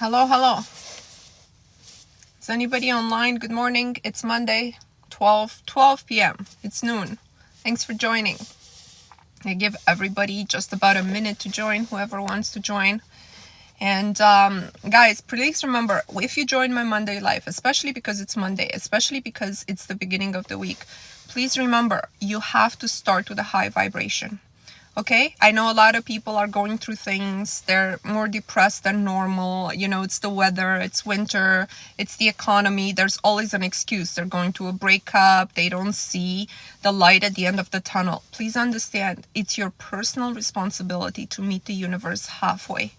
Hello, hello. Is anybody online? Good morning. It's Monday, 12 p.m. It's noon. Thanks for joining. I give everybody just about a minute to join, whoever wants to join. And guys, please remember, if you join my Monday live, especially because it's Monday, especially because it's the beginning of the week, please remember, you have to start with a high vibration. Okay, I know a lot of people are going through things. They're more depressed than normal. You know, it's the weather, it's winter, it's the economy. There's always an excuse. They're going through a breakup. They don't see the light at the end of the tunnel. Please understand, it's your personal responsibility to meet the universe halfway.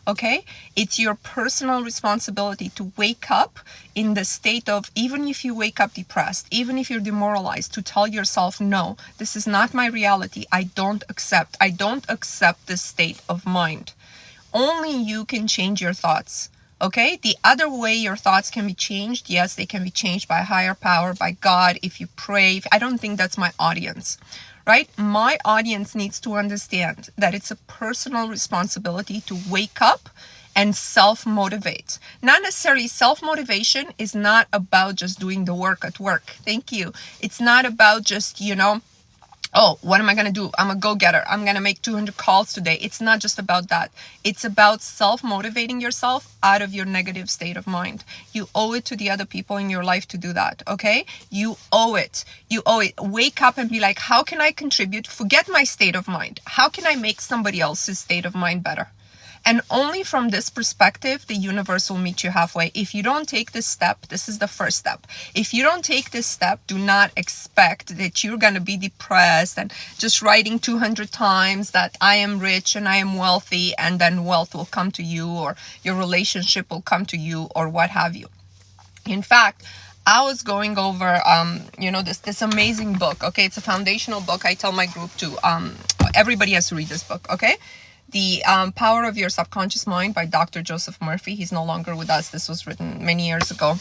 Okay, it's your personal responsibility to wake up in the state of, even if you wake up depressed, even if you're demoralized, to tell yourself, no, this is not my reality. I don't accept this state of mind. Only you can change your thoughts. Okay, the other way your thoughts can be changed, yes, they can be changed by higher power, by God, if you pray. I don't think that's my audience. Right? My audience needs to understand that it's a personal responsibility to wake up and self-motivate. Not necessarily self-motivation is not about just doing the work at work. Thank you. It's not about just, oh, what am I going to do? I'm a go-getter. I'm going to make 200 calls today. It's not just about that. It's about self-motivating yourself out of your negative state of mind. You owe it to the other people in your life to do that, okay? You owe it. You owe it. Wake up and be like, how can I contribute? Forget my state of mind. How can I make somebody else's state of mind better? And only from this perspective, the universe will meet you halfway. If you don't take this step, this is the first step. If you don't take this step, do not expect that you're going to be depressed and just writing 200 times that I am rich and I am wealthy, and then wealth will come to you, or your relationship will come to you, or what have you. In fact, I was going over, this amazing book. Okay, it's a foundational book. I tell my group everybody has to read this book. Okay. The Power of Your Subconscious Mind by Dr. Joseph Murphy. He's no longer with us. This was written many years ago,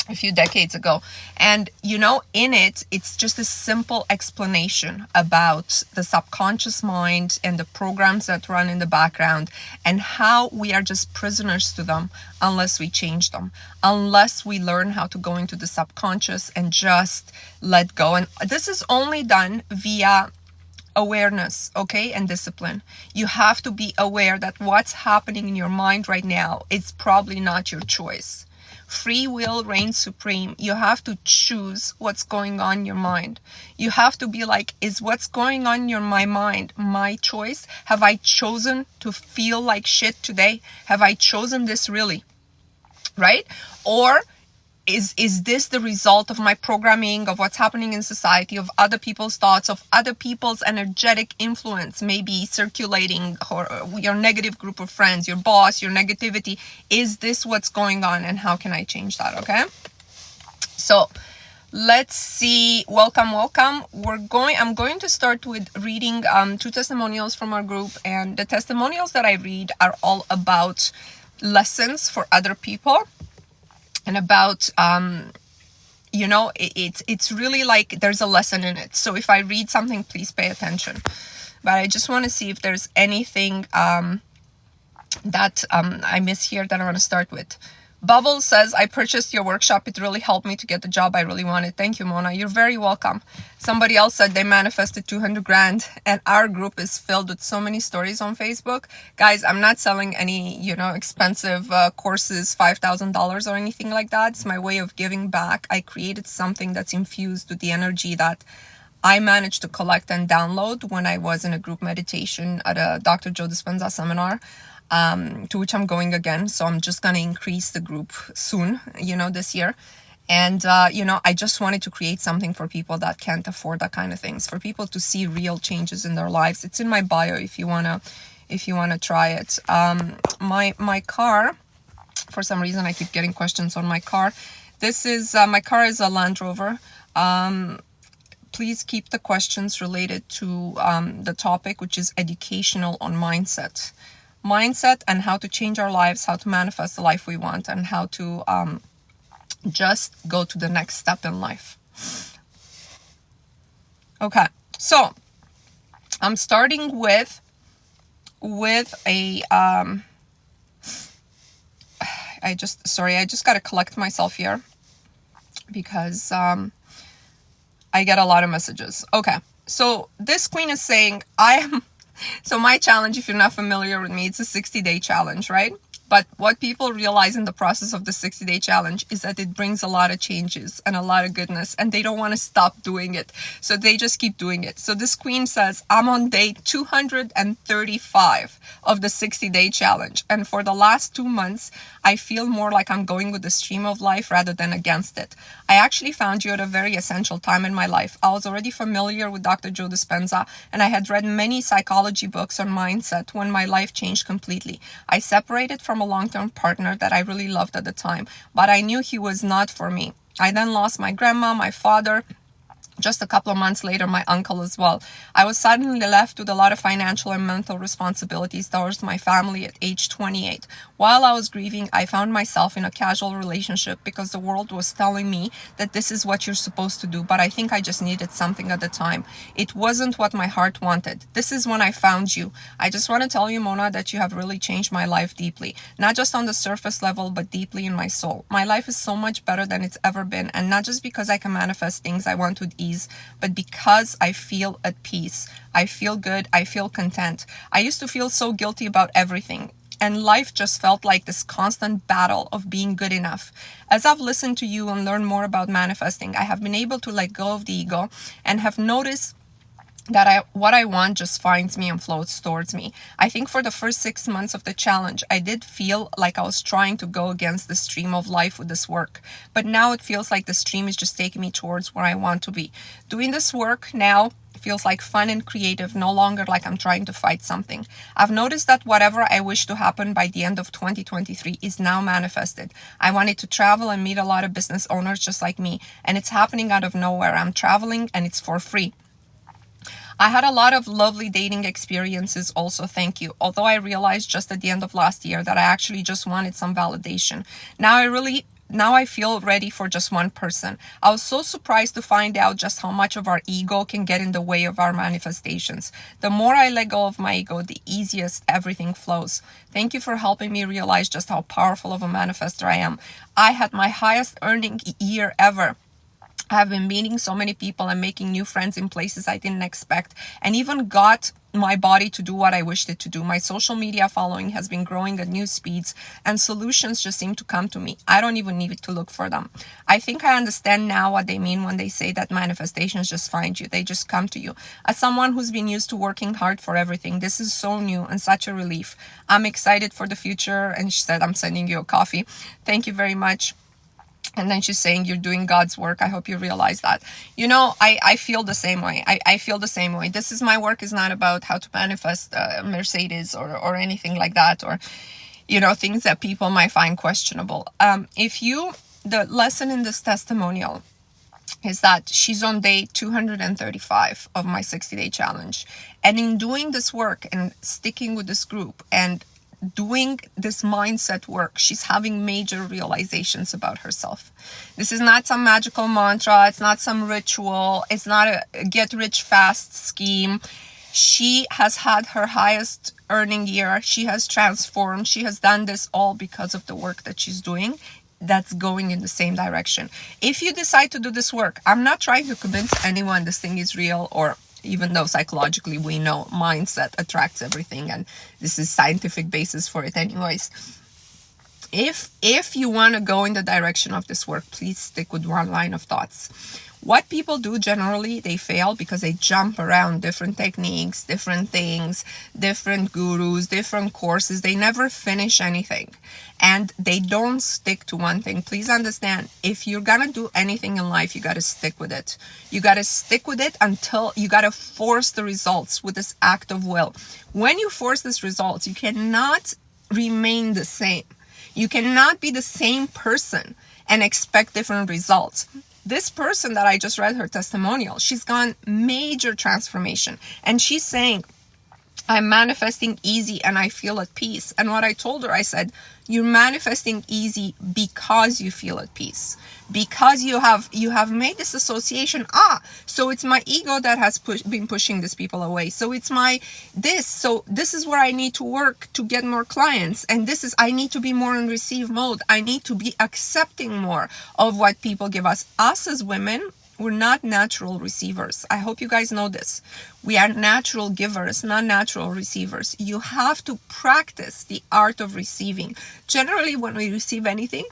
a few decades ago. And, in it, it's just a simple explanation about the subconscious mind and the programs that run in the background, and how we are just prisoners to them unless we change them, unless we learn how to go into the subconscious and just let go. And this is only done via awareness, okay, and discipline. You have to be aware that what's happening in your mind right now is probably not your choice. Free will reigns supreme. You have to choose what's going on in your mind. You have to be like, is what's going on in my mind my choice? Have I chosen to feel like shit today? Have I chosen this really? Right? Or is this the result of my programming, of what's happening in society, of other people's thoughts, of other people's energetic influence, maybe circulating, or your negative group of friends, your boss, your negativity? Is this what's going on, and how can I change that? Okay. So let's see. Welcome. I'm going to start with reading 2 testimonials from our group, and the testimonials that I read are all about lessons for other people. And about, it's really like there's a lesson in it. So if I read something, please pay attention. But I just want to see if there's anything that I miss here that I want to start with. Bubble says, I purchased your workshop. It really helped me to get the job I really wanted. Thank you, Mona. You're very welcome. Somebody else said they manifested 200 grand, and our group is filled with so many stories on Facebook. Guys, I'm not selling any, expensive courses, $5,000 or anything like that. It's my way of giving back. I created something that's infused with the energy that I managed to collect and download when I was in a group meditation at a Dr. Joe Dispenza seminar. To which I'm going again. So I'm just going to increase the group soon, this year. And, I just wanted to create something for people that can't afford that kind of things, for people to see real changes in their lives. It's in my bio if you want to try it. My car, for some reason, I keep getting questions on my car. This is, my car is a Land Rover. Please keep the questions related to the topic, which is educational on mindset and how to change our lives, how to manifest the life we want, and how to just go to the next step in life. Okay, so I'm starting with a I just got to collect myself here because I get a lot of messages. Okay, so this queen is saying, so my challenge, if you're not familiar with me, it's a 60-day challenge, right? But what people realize in the process of the 60-day challenge is that it brings a lot of changes and a lot of goodness, and they don't want to stop doing it. So they just keep doing it. So this queen says, I'm on day 235 of the 60-day challenge. And for the last 2 months, I feel more like I'm going with the stream of life rather than against it. I actually found you at a very essential time in my life. I was already familiar with Dr. Joe Dispenza, and I had read many psychology books on mindset when my life changed completely. I separated from a long-term partner that I really loved at the time, but I knew he was not for me. I then lost my grandma, my father, just a couple of months later, my uncle as well. I was suddenly left with a lot of financial and mental responsibilities towards my family at age 28. While I was grieving, I found myself in a casual relationship because the world was telling me that this is what you're supposed to do, but I think I just needed something at the time. It wasn't what my heart wanted. This is when I found you. I just want to tell you, Mona, that you have really changed my life deeply, not just on the surface level, but deeply in my soul. My life is so much better than it's ever been, and not just because I can manifest things I want with ease, but because I feel at peace. I feel good. I feel content. I used to feel so guilty about everything, and life just felt like this constant battle of being good enough. As I've listened to you and learned more about manifesting, I have been able to let go of the ego and have noticed that what I want just finds me and floats towards me. I think for the first 6 months of the challenge, I did feel like I was trying to go against the stream of life with this work. But now it feels like the stream is just taking me towards where I want to be. Doing this work now feels like fun and creative, no longer like I'm trying to fight something. I've noticed that whatever I wish to happen by the end of 2023 is now manifested. I wanted to travel and meet a lot of business owners just like me, and it's happening out of nowhere. I'm traveling and it's for free. I had a lot of lovely dating experiences also, thank you. Although I realized just at the end of last year that I actually just wanted some validation. Now I feel ready for just one person. I was so surprised to find out just how much of our ego can get in the way of our manifestations. The more I let go of my ego, the easiest everything flows. Thank you for helping me realize just how powerful of a manifestor I am. I had my highest earning year ever. I've been meeting so many people and making new friends in places I didn't expect, and even got my body to do what I wished it to do. My social media following has been growing at new speeds, and solutions just seem to come to me. I don't even need to look for them. I think I understand now what they mean when they say that manifestations just find you. They just come to you. As someone who's been used to working hard for everything, this is so new and such a relief. I'm excited for the future. And she said, I'm sending you a coffee. Thank you very much. And then she's saying, you're doing God's work. I hope you realize that. You know, I feel the same way. I feel the same way. This is my work is not about how to manifest a Mercedes or anything like that, or, you know, things that people might find questionable. The lesson in this testimonial is that she's on day 235 of my 60-day challenge. And in doing this work and sticking with this group and doing this mindset work, she's having major realizations about herself. This is not some magical mantra. It's not some ritual. It's not a get rich fast scheme. She has had her highest earning year. She has transformed. She has done this all because of the work that she's doing that's going in the same direction. If you decide to do this work, I'm not trying to convince anyone this thing is real, or even though psychologically we know mindset attracts everything, and this is scientific basis for it anyways. If you want to go in the direction of this work, please stick with one line of thoughts. What people do generally, they fail because they jump around different techniques, different things, different gurus, different courses. They never finish anything, and they don't stick to one thing. Please understand, if you're going to do anything in life, you got to stick with it. You got to stick with it until you got to force the results with this act of will. When you force these results, you cannot remain the same. You cannot be the same person and expect different results. This person that I just read her testimonial, she's gone major transformation. And she's saying, I'm manifesting easy and I feel at peace. And what I told her, I said, you're manifesting easy because you feel at peace, because you have made this association. So it's my ego that has been pushing these people away. So it's so this is where I need to work to get more clients. And I need to be more in receive mode. I need to be accepting more of what people give us. Us as women, we're not natural receivers. I hope you guys know this. We are natural givers, not natural receivers. You have to practice the art of receiving. Generally, when we receive anything,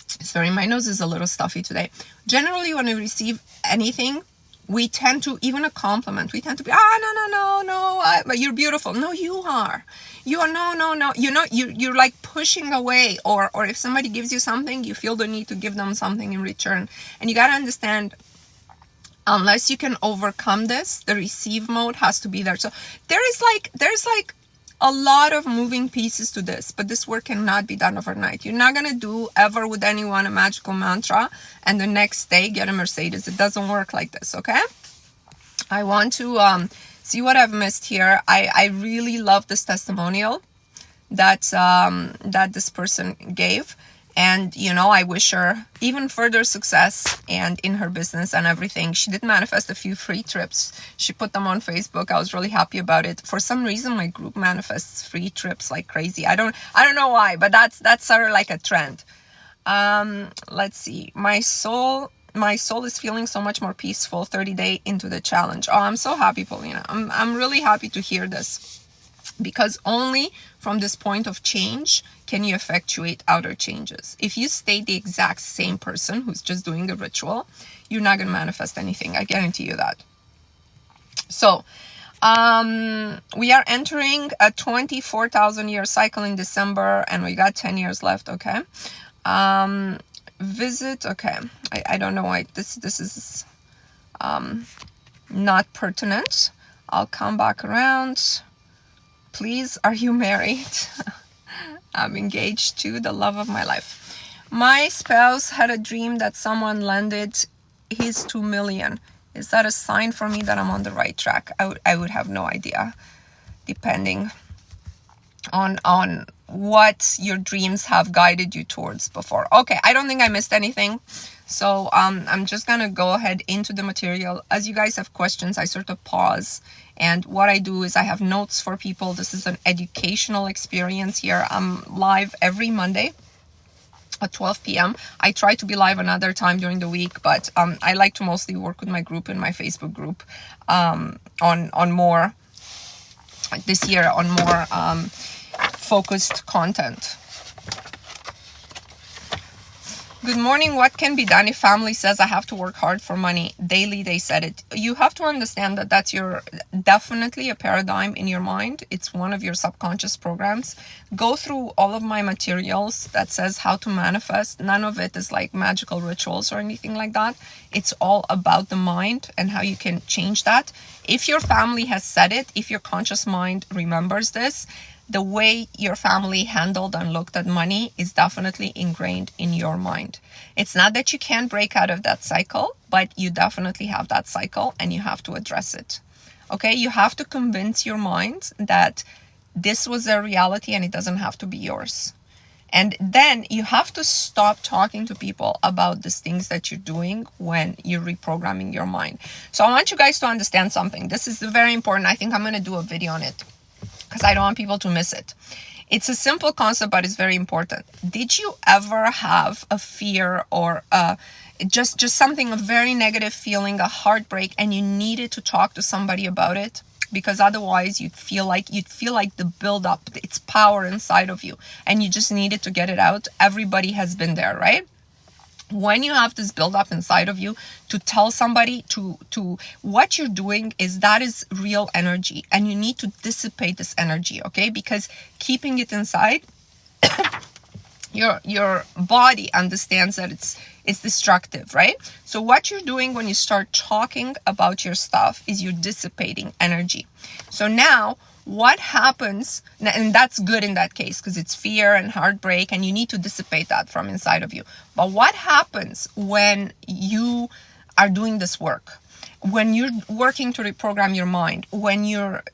sorry, my nose is a little stuffy today. Generally, when we receive anything, we tend to, even a compliment, we tend to be, no, but you're beautiful. No, you are. You are, no. You're like pushing away, or if somebody gives you something, you feel the need to give them something in return. And you got to understand, unless you can overcome this, the receive mode has to be there. So there's like a lot of moving pieces to this, but this work cannot be done overnight. You're not going to do ever with anyone a magical mantra and the next day get a Mercedes. It doesn't work like this, okay? I want to see what I've missed here. I really love this testimonial that this person gave. And, I wish her even further success and in her business and everything. She did manifest a few free trips. She put them on Facebook. I was really happy about it. For some reason, my group manifests free trips like crazy. I don't know why, but that's sort of like a trend. Let's see. My soul is feeling so much more peaceful 30 days into the challenge. Oh, I'm so happy, Paulina. I'm really happy to hear this. Because only from this point of change can you effectuate outer changes. If you stay the exact same person who's just doing a ritual, you're not going to manifest anything. I guarantee you that. So, we are entering a 24,000 year cycle in December, and we got 10 years left, okay? Visit, okay. I don't know why this is not pertinent. I'll come back around. Please, are you married? I'm engaged to the love of my life. My spouse had a dream that someone landed his 2 million. Is that a sign for me that I'm on the right track? I would have no idea, depending on what your dreams have guided you towards before. Okay, I don't think I missed anything. So I'm just gonna go ahead into the material. As you guys have questions, I sort of pause. And what I do is I have notes for people. This is an educational experience here. I'm live every Monday at 12 p.m. I try to be live another time during the week, but I like to mostly work with my group in my Facebook group on more, this year, on more focused content. Good morning. What can be done if family says I have to work hard for money? Daily they said it. You have to understand that that's definitely a paradigm in your mind. It's one of your subconscious programs. Go through all of my materials that says how to manifest. None of it is like magical rituals or anything like that. It's all about the mind and how you can change that. If your family has said it, if your conscious mind remembers this, the way your family handled and looked at money is definitely ingrained in your mind. It's not that you can't break out of that cycle, but you definitely have that cycle and you have to address it. Okay, you have to convince your mind that this was a reality and it doesn't have to be yours. And then you have to stop talking to people about these things that you're doing when you're reprogramming your mind. So I want you guys to understand something. This is very important. I think I'm going to do a video on it, because I don't want people to miss it. It's a simple concept, but it's very important. Did you ever have a fear or just something, a very negative feeling, a heartbreak, and you needed to talk to somebody about it? Because otherwise you'd feel like the buildup, its power inside of you, and you just needed to get it out. Everybody has been there, right? When you have this buildup inside of you to tell somebody to what you're doing that is real energy, and you need to dissipate this energy, okay? Because keeping it inside, your body understands that it's destructive, right? So what you're doing when you start talking about your stuff is you're dissipating energy. So now what happens, and that's good in that case because it's fear and heartbreak and you need to dissipate that from inside of you. But what happens when you are doing this work? When you're working to reprogram your mind, when you're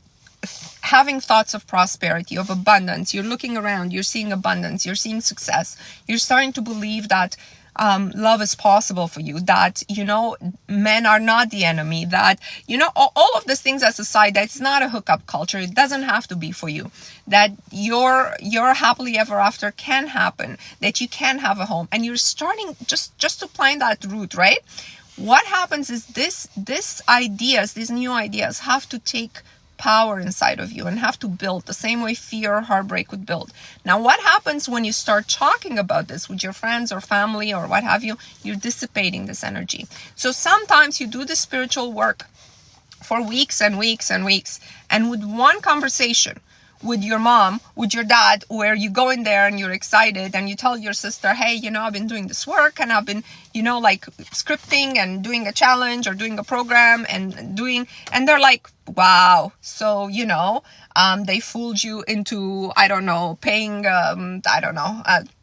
having thoughts of prosperity, of abundance. You're looking around, you're seeing abundance, you're seeing success. You're starting to believe that love is possible for you, that, men are not the enemy, that, all of these things as a side, that it's not a hookup culture. It doesn't have to be for you, that your happily ever after can happen, that you can have a home, and you're starting just to plant that root, right? What happens is these new ideas have to take power inside of you and have to build the same way fear or heartbreak would build. Now, what happens when you start talking about this with your friends or family or what have you? You're dissipating this energy. So sometimes you do the spiritual work for weeks and weeks and weeks, and with one conversation with your mom, with your dad, where you go in there and you're excited and you tell your sister, hey, I've been doing this work and I've been, like scripting and doing a challenge or doing a program and they're like, wow. So, they fooled you into, paying,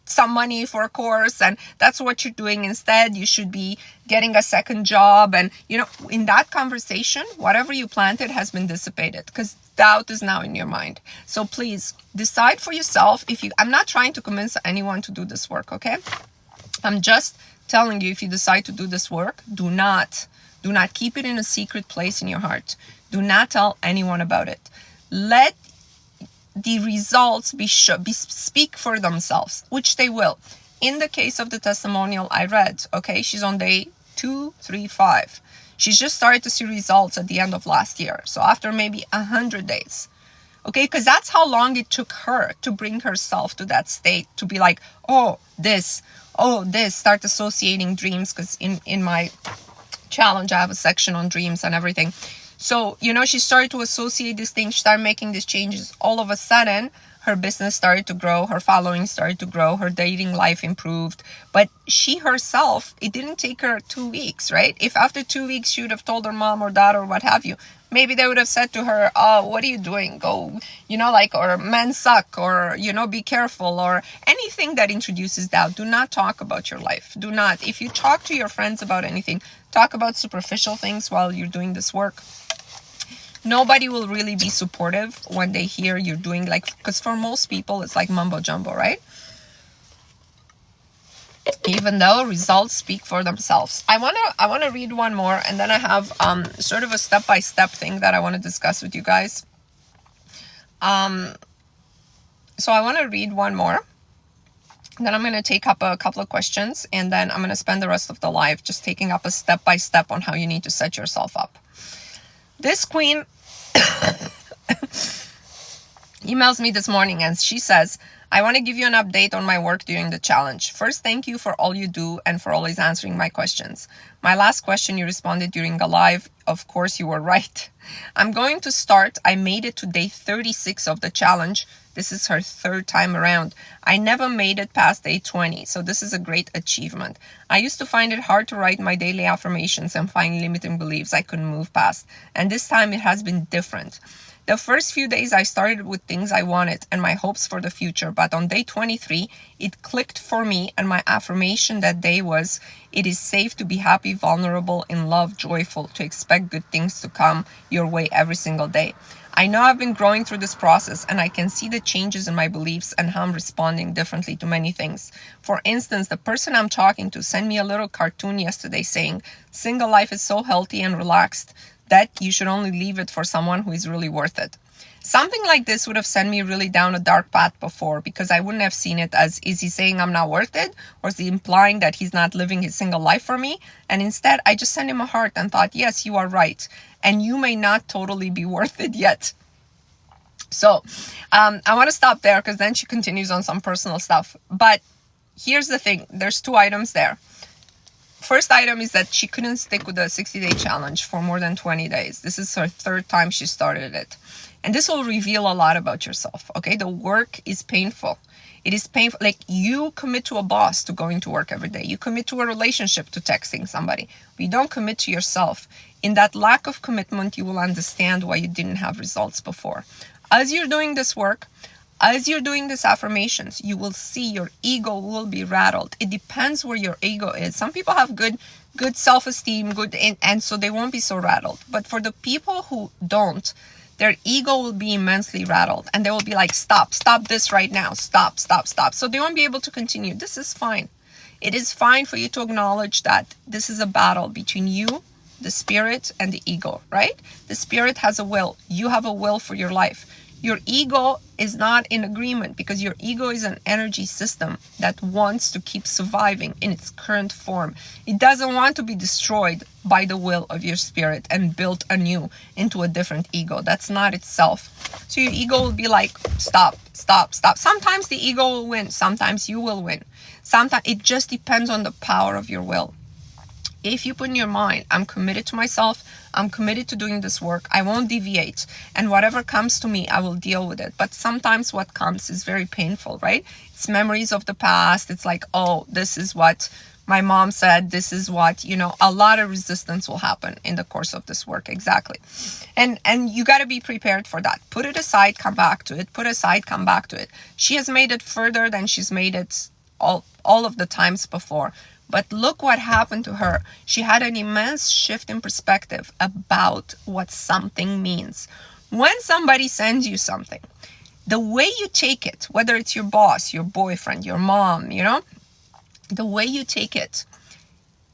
some money for a course, and that's what you're doing instead. You should be getting a second job. And, in that conversation, whatever you planted has been dissipated because doubt is now in your mind. So please decide for yourself. I'm not trying to convince anyone to do this work, okay? I'm just telling you, if you decide to do this work, do not keep it in a secret place in your heart. Do not tell anyone about it. Let the results speak for themselves, which they will. In the case of the testimonial I read, okay, she's on day 2, 3, 5. She's just started to see results at the end of last year. So after maybe 100 days, okay, because that's how long it took her to bring herself to that state, to be like, this, start associating dreams. Because in my challenge, I have a section on dreams and everything. So, she started to associate these things, started making these changes. All of a sudden, her business started to grow, her following started to grow, her dating life improved. But she herself, it didn't take her 2 weeks, right? If after 2 weeks she would have told her mom or dad or what have you, maybe they would have said to her, what are you doing? Go, or men suck, or, be careful, or anything that introduces doubt. Do not talk about your life. Do not. If you talk to your friends about anything, talk about superficial things while you're doing this work. Nobody will really be supportive when they hear you're doing because for most people it's like mumbo jumbo, right? Even though results speak for themselves. I wanna read one more, and then I have sort of a step-by-step thing that I want to discuss with you guys. So I want to read one more. Then I'm going to take up a couple of questions, and then I'm going to spend the rest of the live just taking up a step-by-step on how you need to set yourself up. This queen emails me this morning and she says, I want to give you an update on my work during the challenge. First, thank you for all you do and for always answering my questions. My last question you responded during a live. Of course, you were right. I'm going to start. I made it to day 36 of the challenge. This is her third time around. I never made it past day 20, so this is a great achievement. I used to find it hard to write my daily affirmations and find limiting beliefs I couldn't move past, and this time it has been different. The first few days I started with things I wanted and my hopes for the future, but on day 23, it clicked for me, and my affirmation that day was, it is safe to be happy, vulnerable, in love, joyful, to expect good things to come your way every single day. I know I've been growing through this process, and I can see the changes in my beliefs and how I'm responding differently to many things. For instance, the person I'm talking to sent me a little cartoon yesterday saying, single life is so healthy and relaxed that you should only leave it for someone who is really worth it. Something like this would have sent me really down a dark path before, because I wouldn't have seen it as, is he saying I'm not worth it? Or is he implying that he's not living his single life for me? And instead, I just sent him a heart and thought, yes, you are right. And you may not totally be worth it yet. So I want to stop there because then she continues on some personal stuff. But here's the thing. There's 2 items there. First item is that she couldn't stick with the 60-day challenge for more than 20 days. This is her 3rd time she started it. And this will reveal a lot about yourself, okay? The work is painful. It is painful. Like, you commit to a boss to going to work every day. You commit to a relationship to texting somebody. But you don't commit to yourself. In that lack of commitment, you will understand why you didn't have results before. As you're doing this work, as you're doing these affirmations, you will see your ego will be rattled. It depends where your ego is. Some people have good self-esteem, and so they won't be so rattled. But for the people who don't, their ego will be immensely rattled, and they will be like, stop this right now, stop. So they won't be able to continue. This is fine. It is fine for you to acknowledge that this is a battle between you, the spirit, and the ego, right? The spirit has a will. You have a will for your life. Your ego is not in agreement, because your ego is an energy system that wants to keep surviving in its current form. It doesn't want to be destroyed by the will of your spirit and built anew into a different ego. That's not itself. So your ego will be like, stop. Sometimes the ego will win. Sometimes you will win. Sometimes it just depends on the power of your will. If you put in your mind, I'm committed to myself, I'm committed to doing this work, I won't deviate, and whatever comes to me, I will deal with it. But sometimes what comes is very painful, right? It's memories of the past. It's like, oh, this is what my mom said, this is what, a lot of resistance will happen in the course of this work. Exactly. And you got to be prepared for that. Put it aside, come back to it. Put aside, come back to it. She has made it further than she's made it all of the times before. But look what happened to her. She had an immense shift in perspective about what something means. When somebody sends you something, the way you take it, whether it's your boss, your boyfriend, your mom, the way you take it,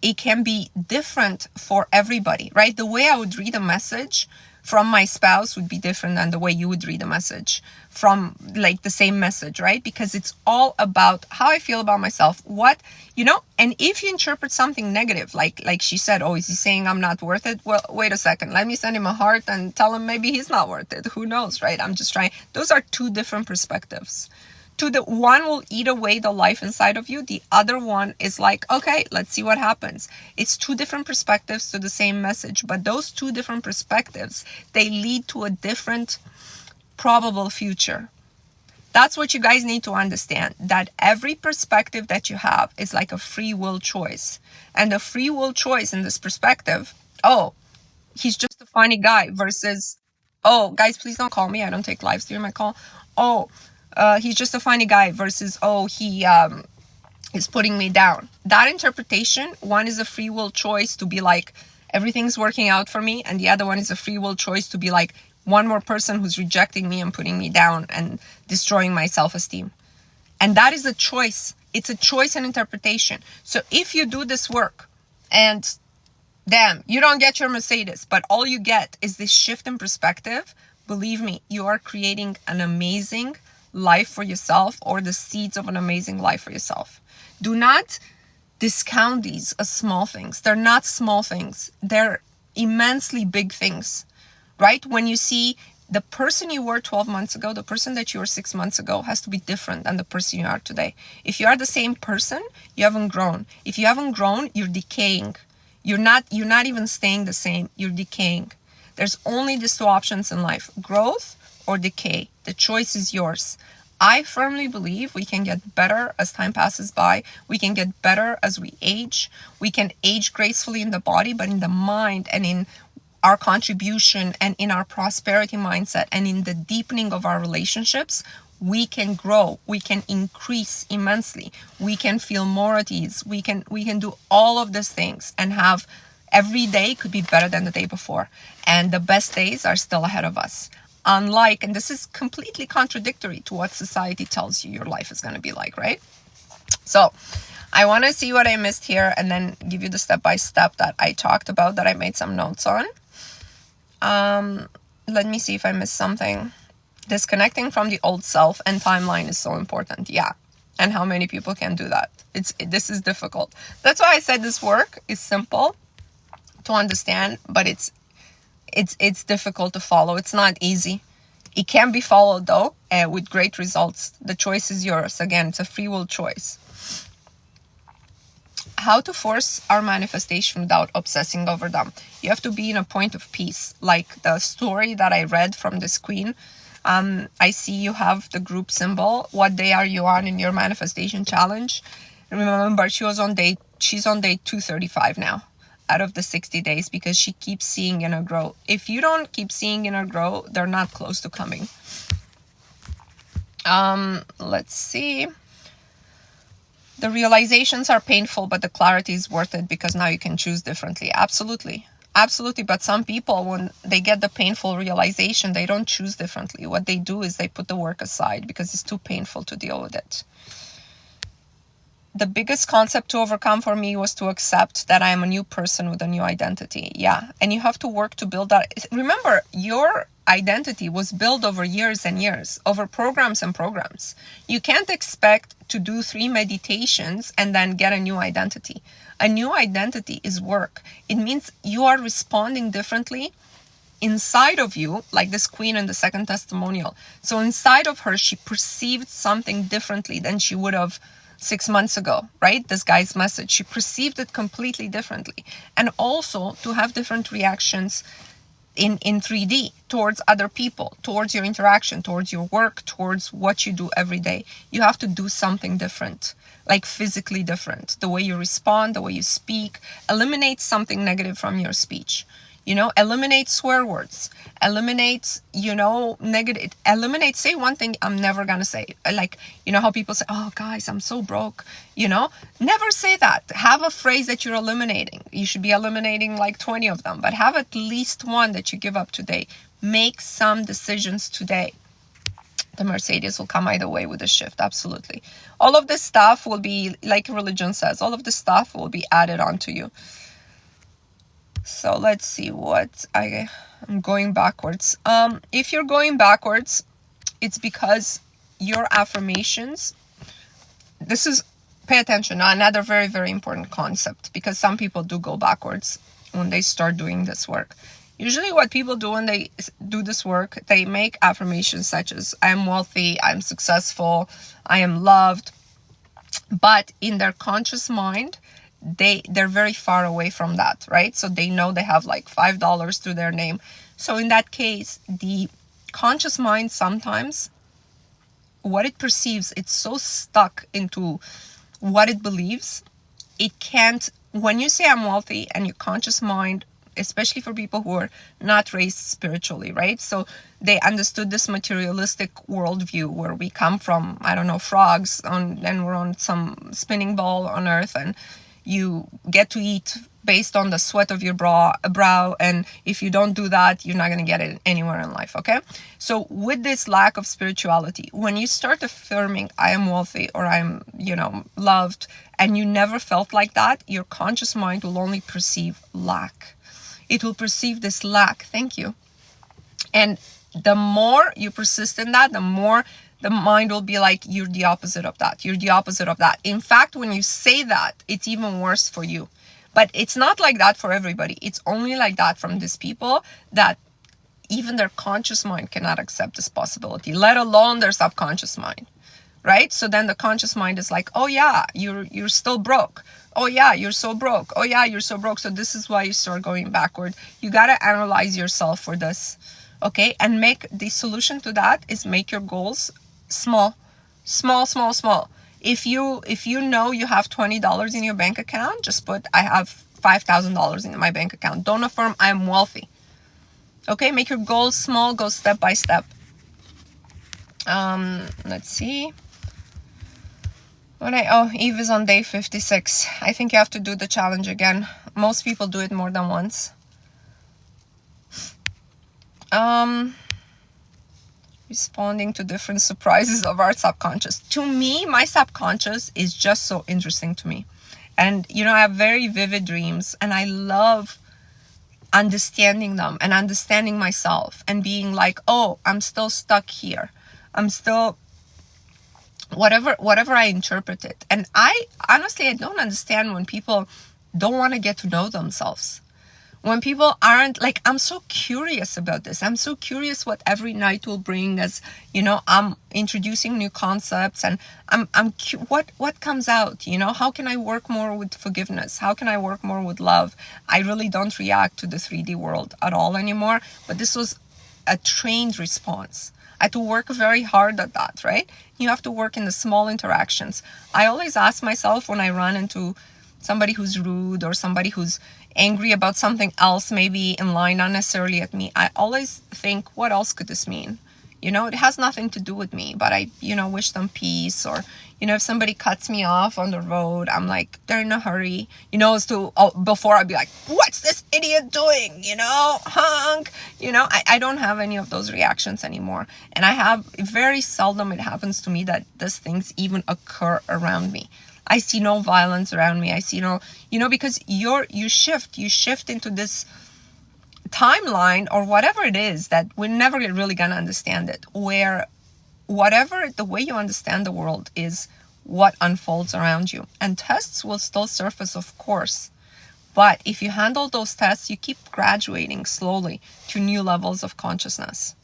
it can be different for everybody, right? The way I would read a message from my spouse would be different than the way you would read a message from like the same message, right? Because it's all about how I feel about myself, and if you interpret something negative, like she said, oh, is he saying I'm not worth it? Well, wait a second, let me send him a heart and tell him maybe he's not worth it. Who knows, right? I'm just trying. Those are two different perspectives. One will eat away the life inside of you. The other one is like, okay, let's see what happens. It's two different perspectives to the same message, but those two different perspectives, they lead to a different probable future. That's what you guys need to understand, that every perspective that you have is like a free will choice. And the free will choice in this perspective, oh, he's just a funny guy, versus, oh, guys, please don't call me. I don't take lives during my call. Oh, he's just a funny guy, versus, oh, he is putting me down. That interpretation, one is a free will choice to be like, everything's working out for me. And the other one is a free will choice to be like, one more person who's rejecting me and putting me down and destroying my self-esteem. And that is a choice. It's a choice and interpretation. So if you do this work and damn, you don't get your Mercedes, but all you get is this shift in perspective, believe me, you are creating an amazing life for yourself, or the seeds of an amazing life for yourself. Do not discount these as small things. They're not small things. They're immensely big things, right? When you see the person you were 12 months ago, the person that you were 6 months ago has to be different than the person you are today. If you are the same person, you haven't grown. If you haven't grown, you're decaying. You're not even staying the same. You're decaying. There's only these two options in life: growth or decay. The choice is yours. I firmly believe we can get better as time passes by. We can get better as we age. We can age gracefully in the body, but in the mind and in our contribution and in our prosperity mindset and in the deepening of our relationships, we can grow. We can increase immensely. We can feel more at ease. We can do all of these things and have every day could be better than the day before. And the best days are still ahead of us. Unlike, and this is completely contradictory to what society tells you your life is going to be like, right? So I want to see what I missed here and then give you the step-by-step that I talked about, that I made some notes on. Let me see if I missed something. Disconnecting from the old self and timeline is so important. Yeah. And how many people can do that? This is difficult. That's why I said this work is simple to understand, but it's difficult to follow. It's not easy. It can be followed though, with great results. The choice is yours. Again, it's a free will choice. How to force our manifestation without obsessing over them. You have to be in a point of peace. Like the story that I read from this queen. I see you have the group symbol. What day are you on in your manifestation challenge? Remember, she's on day 235 now out of the 60 days, because she keeps seeing inner growth. If you don't keep seeing inner growth, they're not close to coming. Let's see. The realizations are painful, but the clarity is worth it, because now you can choose differently. Absolutely. Absolutely. But some people, when they get the painful realization, they don't choose differently. What they do is they put the work aside because it's too painful to deal with it. The biggest concept to overcome for me was to accept that I am a new person with a new identity. Yeah. And you have to work to build that. Remember, your identity was built over years and years, over programs and programs. You can't expect to do 3 meditations and then get a new identity. A new identity is work. It means you are responding differently inside of you, like this queen in the second testimonial. So inside of her, she perceived something differently than she would have 6 months ago, right? This guy's message. She perceived it completely differently. And also to have different reactions in 3D towards other people, towards your interaction, towards your work, towards what you do every day. You have to do something different, like physically different. The way you respond, the way you speak, eliminate something negative from your speech. Eliminate swear words, eliminate, negative, say one thing I'm never gonna say. Like, how people say, oh guys, I'm so broke, never say that. Have a phrase that you're eliminating. You should be eliminating like 20 of them, but have at least one that you give up today. Make some decisions today. The Mercedes will come either way with the shift. Absolutely. All of this stuff will be, like religion says, all of this stuff will be added onto you. So let's see what I'm going backwards. If you're going backwards, it's because your affirmations, pay attention, another very, very important concept, because some people do go backwards when they start doing this work. Usually what people do when they do this work, they make affirmations such as, I am wealthy, I'm successful, I am loved. But in their conscious mind, they're very far away from that, right? So they know they have like $5 to their name. So in that case, the conscious mind, sometimes what it perceives, it's so stuck into what it believes, it can't. When you say I'm wealthy, and your conscious mind, especially for people who are not raised spiritually, right? So they understood this materialistic worldview where we come from, I don't know, frogs, and we're on some spinning ball on earth, and you get to eat based on the sweat of your brow, and if you don't do that, you're not going to get it anywhere in life, okay? So with this lack of spirituality, when you start affirming, I am wealthy, or I'm, loved, and you never felt like that, your conscious mind will only perceive lack. It will perceive this lack. Thank you. And the more you persist in that, the more the mind will be like, you're the opposite of that. You're the opposite of that. In fact, when you say that, it's even worse for you. But it's not like that for everybody. It's only like that from these people that even their conscious mind cannot accept this possibility, let alone their subconscious mind, right? So then the conscious mind is like, oh yeah, you're still broke. Oh yeah, you're so broke. Oh yeah, you're so broke. So this is why you start going backward. You got to analyze yourself for this, okay? And make the solution to that is make your goals small. If you know you have $20 in your bank account, just put, I have $5,000 in my bank account. Don't affirm I'm wealthy. Okay, make your goals small, go step by step. Let's see. Eve is on day 56. I think you have to do the challenge again. Most people do it more than once. Responding to different surprises of our subconscious. To me, my subconscious is just so interesting to me. And, I have very vivid dreams, and I love understanding them and understanding myself and being like, oh, I'm still stuck here. I'm still, whatever I interpret it. And I don't understand when people don't want to get to know themselves. When people aren't like, I'm so curious about this. I'm so curious what every night will bring as, I'm introducing new concepts, and what comes out, how can I work more with forgiveness? How can I work more with love? I really don't react to the 3D world at all anymore, but this was a trained response. I had to work very hard at that, right? You have to work in the small interactions. I always ask myself when I run into somebody who's rude or somebody who's angry about something else, maybe in line, not necessarily at me, I always think, what else could this mean? It has nothing to do with me, but I, wish them peace. Or, if somebody cuts me off on the road, I'm like, they're in a hurry, before I'd be like, what's this idiot doing? Honk, I don't have any of those reactions anymore. And very seldom it happens to me that these things even occur around me. I see no violence around me. I see no, because you shift into this timeline or whatever it is that we're never really gonna understand it, where whatever the way you understand the world is what unfolds around you. And tests will still surface, of course, but if you handle those tests, you keep graduating slowly to new levels of consciousness.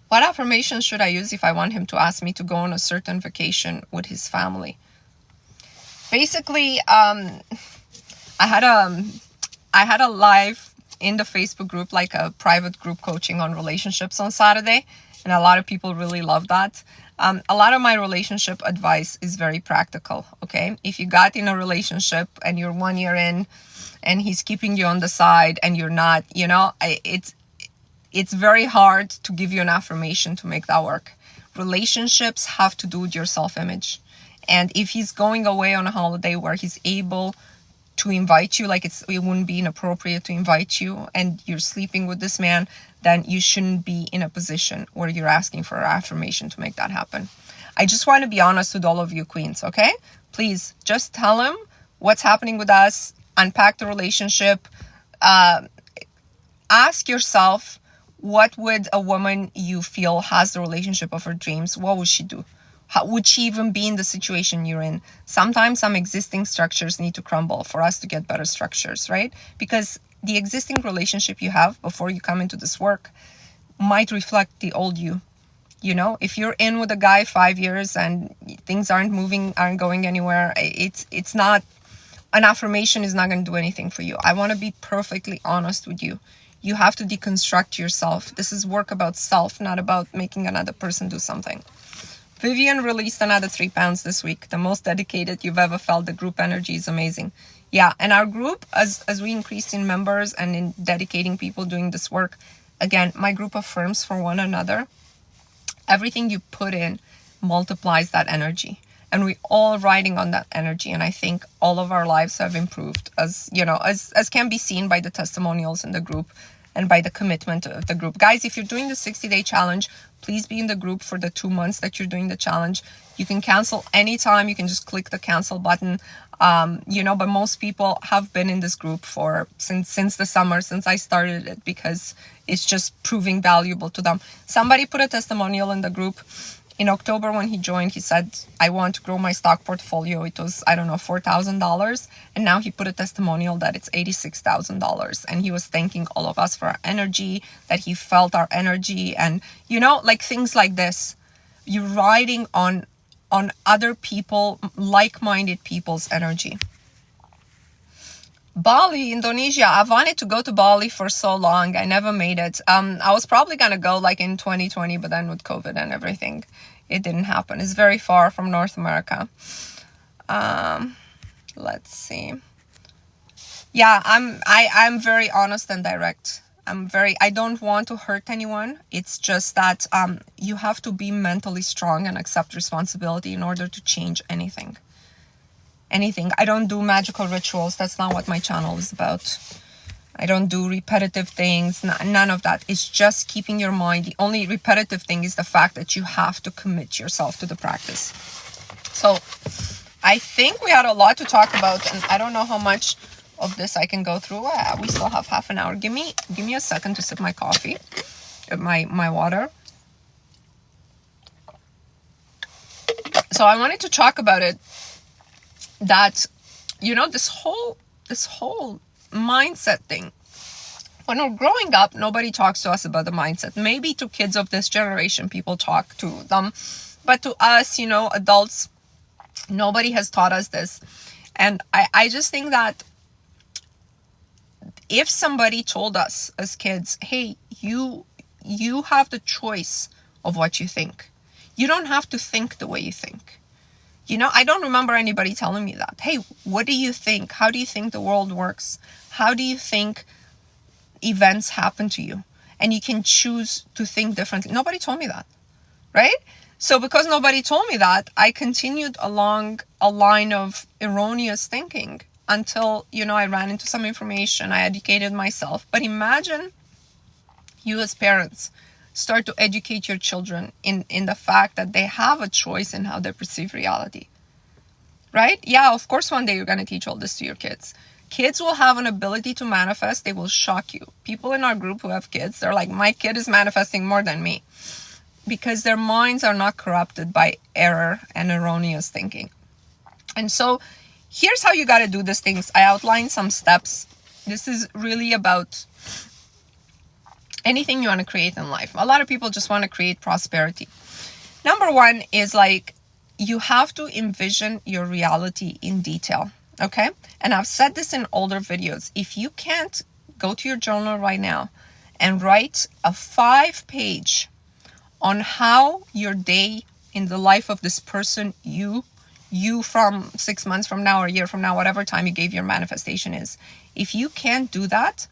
What affirmations should I use if I want him to ask me to go on a certain vacation with his family? Basically, I had a live in the Facebook group, like a private group coaching on relationships on Saturday. And a lot of people really love that. A lot of my relationship advice is very practical, okay? If you got in a relationship and you're 1 year in and he's keeping you on the side and you're not, it's very hard to give you an affirmation to make that work. Relationships have to do with your self-image. And if he's going away on a holiday where he's able to invite you, like it wouldn't be inappropriate to invite you, and you're sleeping with this man, then you shouldn't be in a position where you're asking for an affirmation to make that happen. I just want to be honest with all of you queens, okay? Please just tell him what's happening with us, unpack the relationship, ask yourself, what would a woman you feel has the relationship of her dreams, what would she do? How would she even be in the situation you're in? Sometimes some existing structures need to crumble for us to get better structures, right? Because the existing relationship you have before you come into this work might reflect the old you. If you're in with a guy 5 years and things aren't moving, aren't going anywhere, it's not, an affirmation is not going to do anything for you. I want to be perfectly honest with you. You have to deconstruct yourself. This is work about self, not about making another person do something. Vivian released another 3 pounds this week. The most dedicated you've ever felt. The group energy is amazing. Yeah, and our group, as we increase in members and in dedicating people doing this work, again, my group affirms for one another. Everything you put in multiplies that energy. And we're all riding on that energy. And I think all of our lives have improved, as can be seen by the testimonials in the group and by the commitment of the group. Guys, if you're doing the 60-day challenge, please be in the group for the 2 months that you're doing the challenge. You can cancel anytime. You can just click the cancel button. But most people have been in this group since the summer, since I started it, because it's just proving valuable to them. Somebody put a testimonial in the group. In October, when he joined, he said, I want to grow my stock portfolio. It was, $4,000. And now he put a testimonial that it's $86,000. And he was thanking all of us for our energy, that he felt our energy. And, things like this. You're riding on other people, like-minded people's energy. Bali, Indonesia. I wanted to go to Bali for so long. I never made it. I was probably going to go in 2020, but then with COVID and everything, it didn't happen. It's very far from North America. Let's see. Yeah, I'm very honest and direct. I don't want to hurt anyone. It's just that you have to be mentally strong and accept responsibility in order to change anything. I don't do magical rituals. That's not what my channel is about. I don't do repetitive things. None of that. It's just keeping your mind. The only repetitive thing is the fact that you have to commit yourself to the practice. So I think we had a lot to talk about, and I don't know how much of this I can go through. We still have half an hour. Give me a second to sip my coffee, my water. So I wanted to talk about it. That, this whole mindset thing. When we're growing up, nobody talks to us about the mindset. Maybe to kids of this generation, people talk to them. But to us, adults, nobody has taught us this. And I just think that if somebody told us as kids, hey, you have the choice of what you think. You don't have to think the way you think. I don't remember anybody telling me that. Hey, what do you think? How do you think the world works? How do you think events happen to you? and you can choose to think differently. Nobody told me that, right? So because nobody told me that, I continued along a line of erroneous thinking until, I ran into some information, I educated myself. But imagine you as parents start to educate your children in the fact that they have a choice in how they perceive reality, right? Yeah, of course, one day you're going to teach all this to your kids. Kids will have an ability to manifest. They will shock you. People in our group who have kids, they're like, my kid is manifesting more than me, because their minds are not corrupted by error and erroneous thinking. And so here's how you got to do these things. I outlined some steps. This is really about anything you want to create in life. A lot of people just want to create prosperity. Number one is like, you have to envision your reality in detail, okay? And I've said this in older videos. If you can't, go to your journal right now and write a 5-page on how your day in the life of this person, you from 6 months from now or a year from now, whatever time you gave your manifestation is. If you can't do that,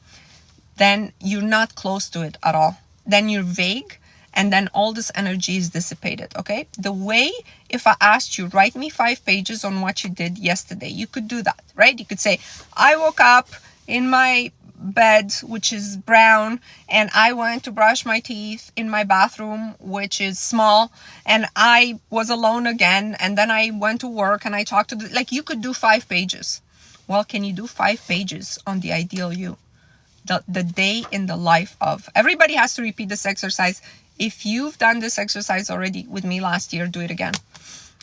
then you're not close to it at all. Then you're vague, and then all this energy is dissipated, okay? The way, if I asked you, write me 5 pages on what you did yesterday, you could do that, right? You could say, I woke up in my bed, which is brown, and I went to brush my teeth in my bathroom, which is small, and I was alone again, and then I went to work and I talked to like, you could do 5 pages. Well, can you do 5 pages on the ideal you? The day in the life of. Everybody has to repeat this exercise. If you've done this exercise already with me last year, do it again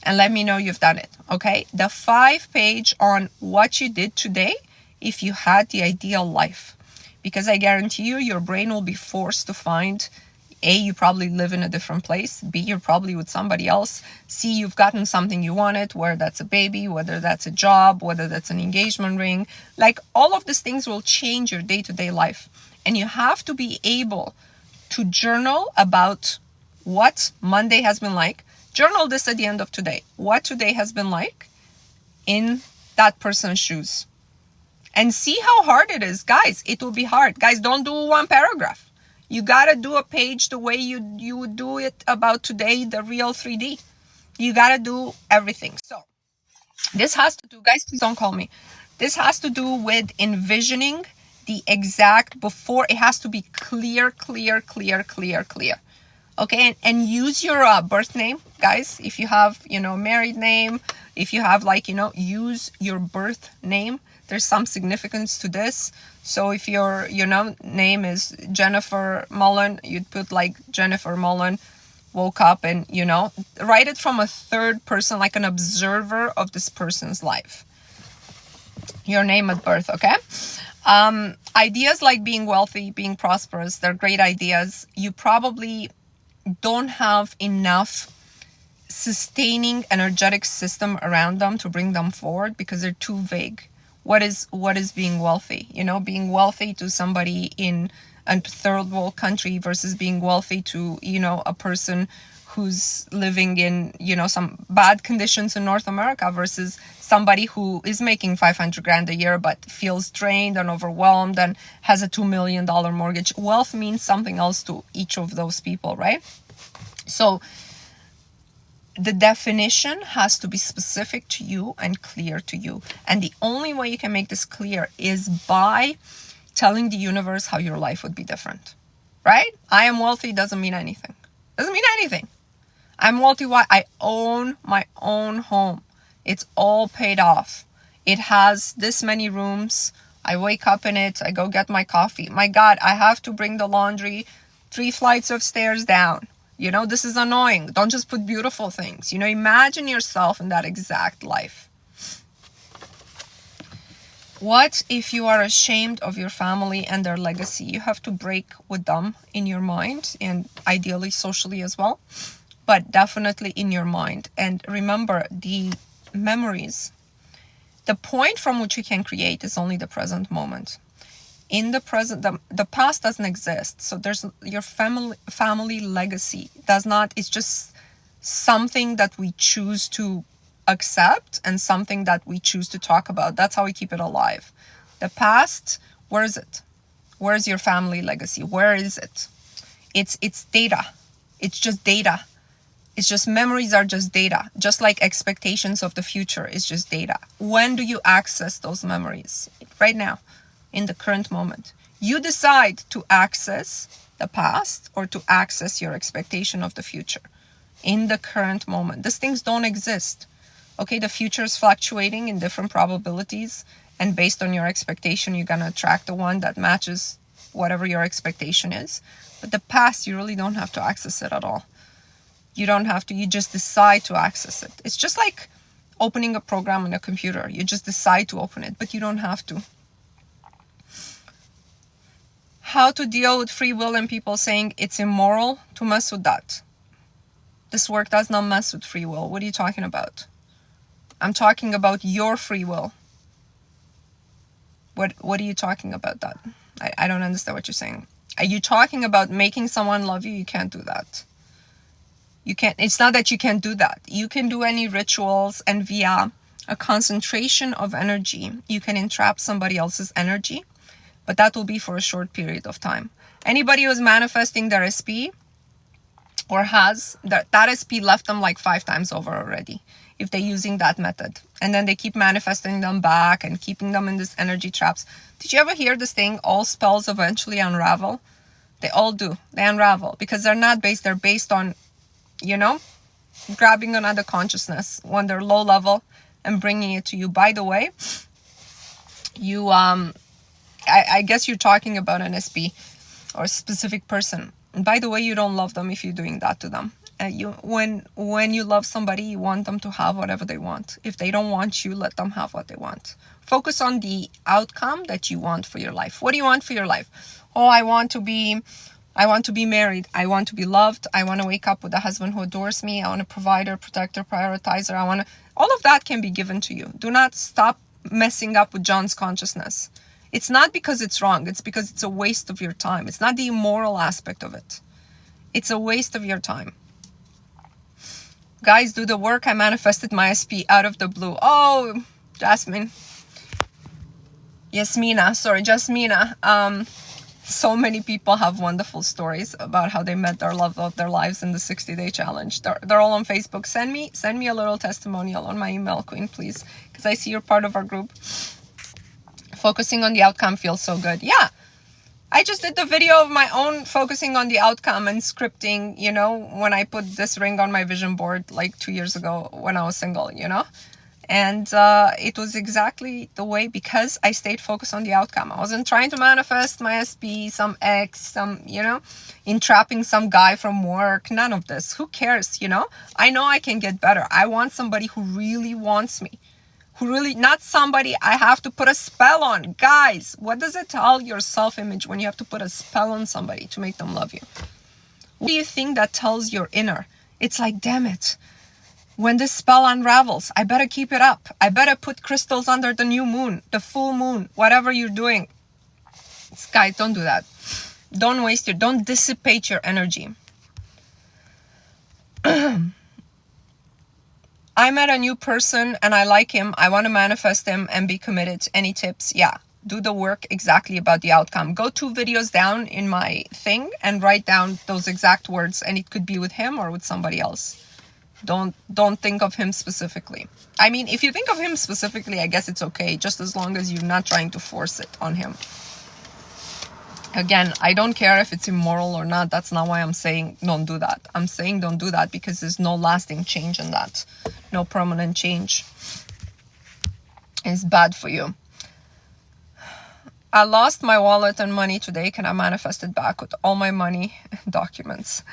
and let me know you've done it, okay? The 5-page on what you did today if you had the ideal life. Because I guarantee you, your brain will be forced to find, A, you probably live in a different place. B, you're probably with somebody else. C, you've gotten something you wanted, whether that's a baby, whether that's a job, whether that's an engagement ring. Like, all of these things will change your day-to-day life. And you have to be able to journal about what Monday has been like. Journal this at the end of today. What today has been like in that person's shoes. And see how hard it is. Guys, it will be hard. Guys, don't do 1 paragraph. You got to do a page the way you would do it about today, the real 3D. You got to do everything. So this has to do, guys, please don't call me. This has to do with envisioning the exact before. It has to be clear. Okay, and use your birth name, guys. If you have, married name, if you have use your birth name. There's some significance to this. So if your, name is Jennifer Mullen, you'd put like Jennifer Mullen woke up and, write it from a third person, like an observer of this person's life. Your name at birth, okay? Ideas like being wealthy, being prosperous, they're great ideas. You probably don't have enough sustaining energetic system around them to bring them forward because they're too vague. What is being wealthy? Being wealthy to somebody in a third world country versus being wealthy to, a person who's living in, some bad conditions in North America versus somebody who is making $500,000 a year but feels drained and overwhelmed and has a $2 million mortgage. Wealth means something else to each of those people, right? So the definition has to be specific to you and clear to you. And the only way you can make this clear is by telling the universe how your life would be different, right? I am wealthy doesn't mean anything. Doesn't mean anything. I'm wealthy. Why? I own my own home. It's all paid off. It has this many rooms. I wake up in it. I go get my coffee. My God, I have to bring the laundry 3 flights of stairs down. This is annoying. Don't just put beautiful things. Imagine yourself in that exact life. What if you are ashamed of your family and their legacy? You have to break with them in your mind and ideally socially as well, but definitely in your mind. And remember, the memories, the point from which you can create is only the present moment. In the present, the past doesn't exist. So there's your family legacy does not, it's just something that we choose to accept and something that we choose to talk about. That's how we keep it alive. The past, where is it? Where's your family legacy? Where is it? It's data. It's just data. It's just memories are just data. Just like expectations of the future is just data. When do you access those memories? Right now, in the current moment. You decide to access the past or to access your expectation of the future in the current moment. These things don't exist. Okay, the future is fluctuating in different probabilities, and based on your expectation, you're gonna attract the one that matches whatever your expectation is. But the past, you really don't have to access it at all. You don't have to, you just decide to access it. It's just like opening a program on a computer. You just decide to open it, but you don't have to. How to deal with free will and people saying it's immoral to mess with that. This work does not mess with free will. What are you talking about? I'm talking about your free will. What are you talking about that? I don't understand what you're saying. Are you talking about making someone love you? You can't do that. You can't, it's not that you can't do that. You can do any rituals, and via a concentration of energy, you can entrap somebody else's energy, but that will be for a short period of time. Anybody who's manifesting their SP or has, that SP left them like 5 times over already, if they're using that method. And then they keep manifesting them back and keeping them in this energy traps. Did you ever hear this thing, all spells eventually unravel? They all do. They unravel because they're based on, grabbing another consciousness when they're low level and bringing it to you. By the way, you, I guess you're talking about an SP or a specific person. And by the way, you don't love them if you're doing that to them. When you love somebody, you want them to have whatever they want. If they don't want you, let them have what they want. Focus on the outcome that you want for your life. What do you want for your life? Oh, I want to be married. I want to be loved. I want to wake up with a husband who adores me. I want a provider, protector, prioritizer. All of that can be given to you. Do not stop messing up with John's consciousness. It's not because it's wrong. It's because it's a waste of your time. It's not the immoral aspect of it. It's a waste of your time. Guys, do the work. I manifested my SP out of the blue. Oh, Jasmina. So many people have wonderful stories about how they met their love of their lives in the 60-day challenge. They're all on Facebook. Send me a little testimonial on my email, Queen, please, because I see you're part of our group. Focusing on the outcome feels so good. Yeah, I just did the video of my own focusing on the outcome and scripting, when I put this ring on my vision board like 2 years ago when I was single, And it was exactly the way, because I stayed focused on the outcome. I wasn't trying to manifest my SP, some ex, entrapping some guy from work. None of this. Who cares, I know I can get better. I want somebody who really wants me. Not somebody I have to put a spell on. Guys, what does it tell your self-image when you have to put a spell on somebody to make them love you? What do you think that tells your inner? It's like, damn it. When this spell unravels, I better keep it up. I better put crystals under the new moon, the full moon, whatever you're doing. Guys, don't do that. Don't dissipate your energy. I met a new person and I like him. I want to manifest him and be committed. Any tips? Yeah. Do the work exactly about the outcome. Go 2 videos down in my thing and write down those exact words. And it could be with him or with somebody else. Don't think of him specifically. I mean, if you think of him specifically, I guess it's okay, just as long as you're not trying to force it on him. Again, I don't care if it's immoral or not. That's not why I'm saying don't do that. I'm saying don't do that because there's no lasting change in that. No permanent change. It's bad for you. I lost my wallet and money today. Can I manifest it back with all my money and documents?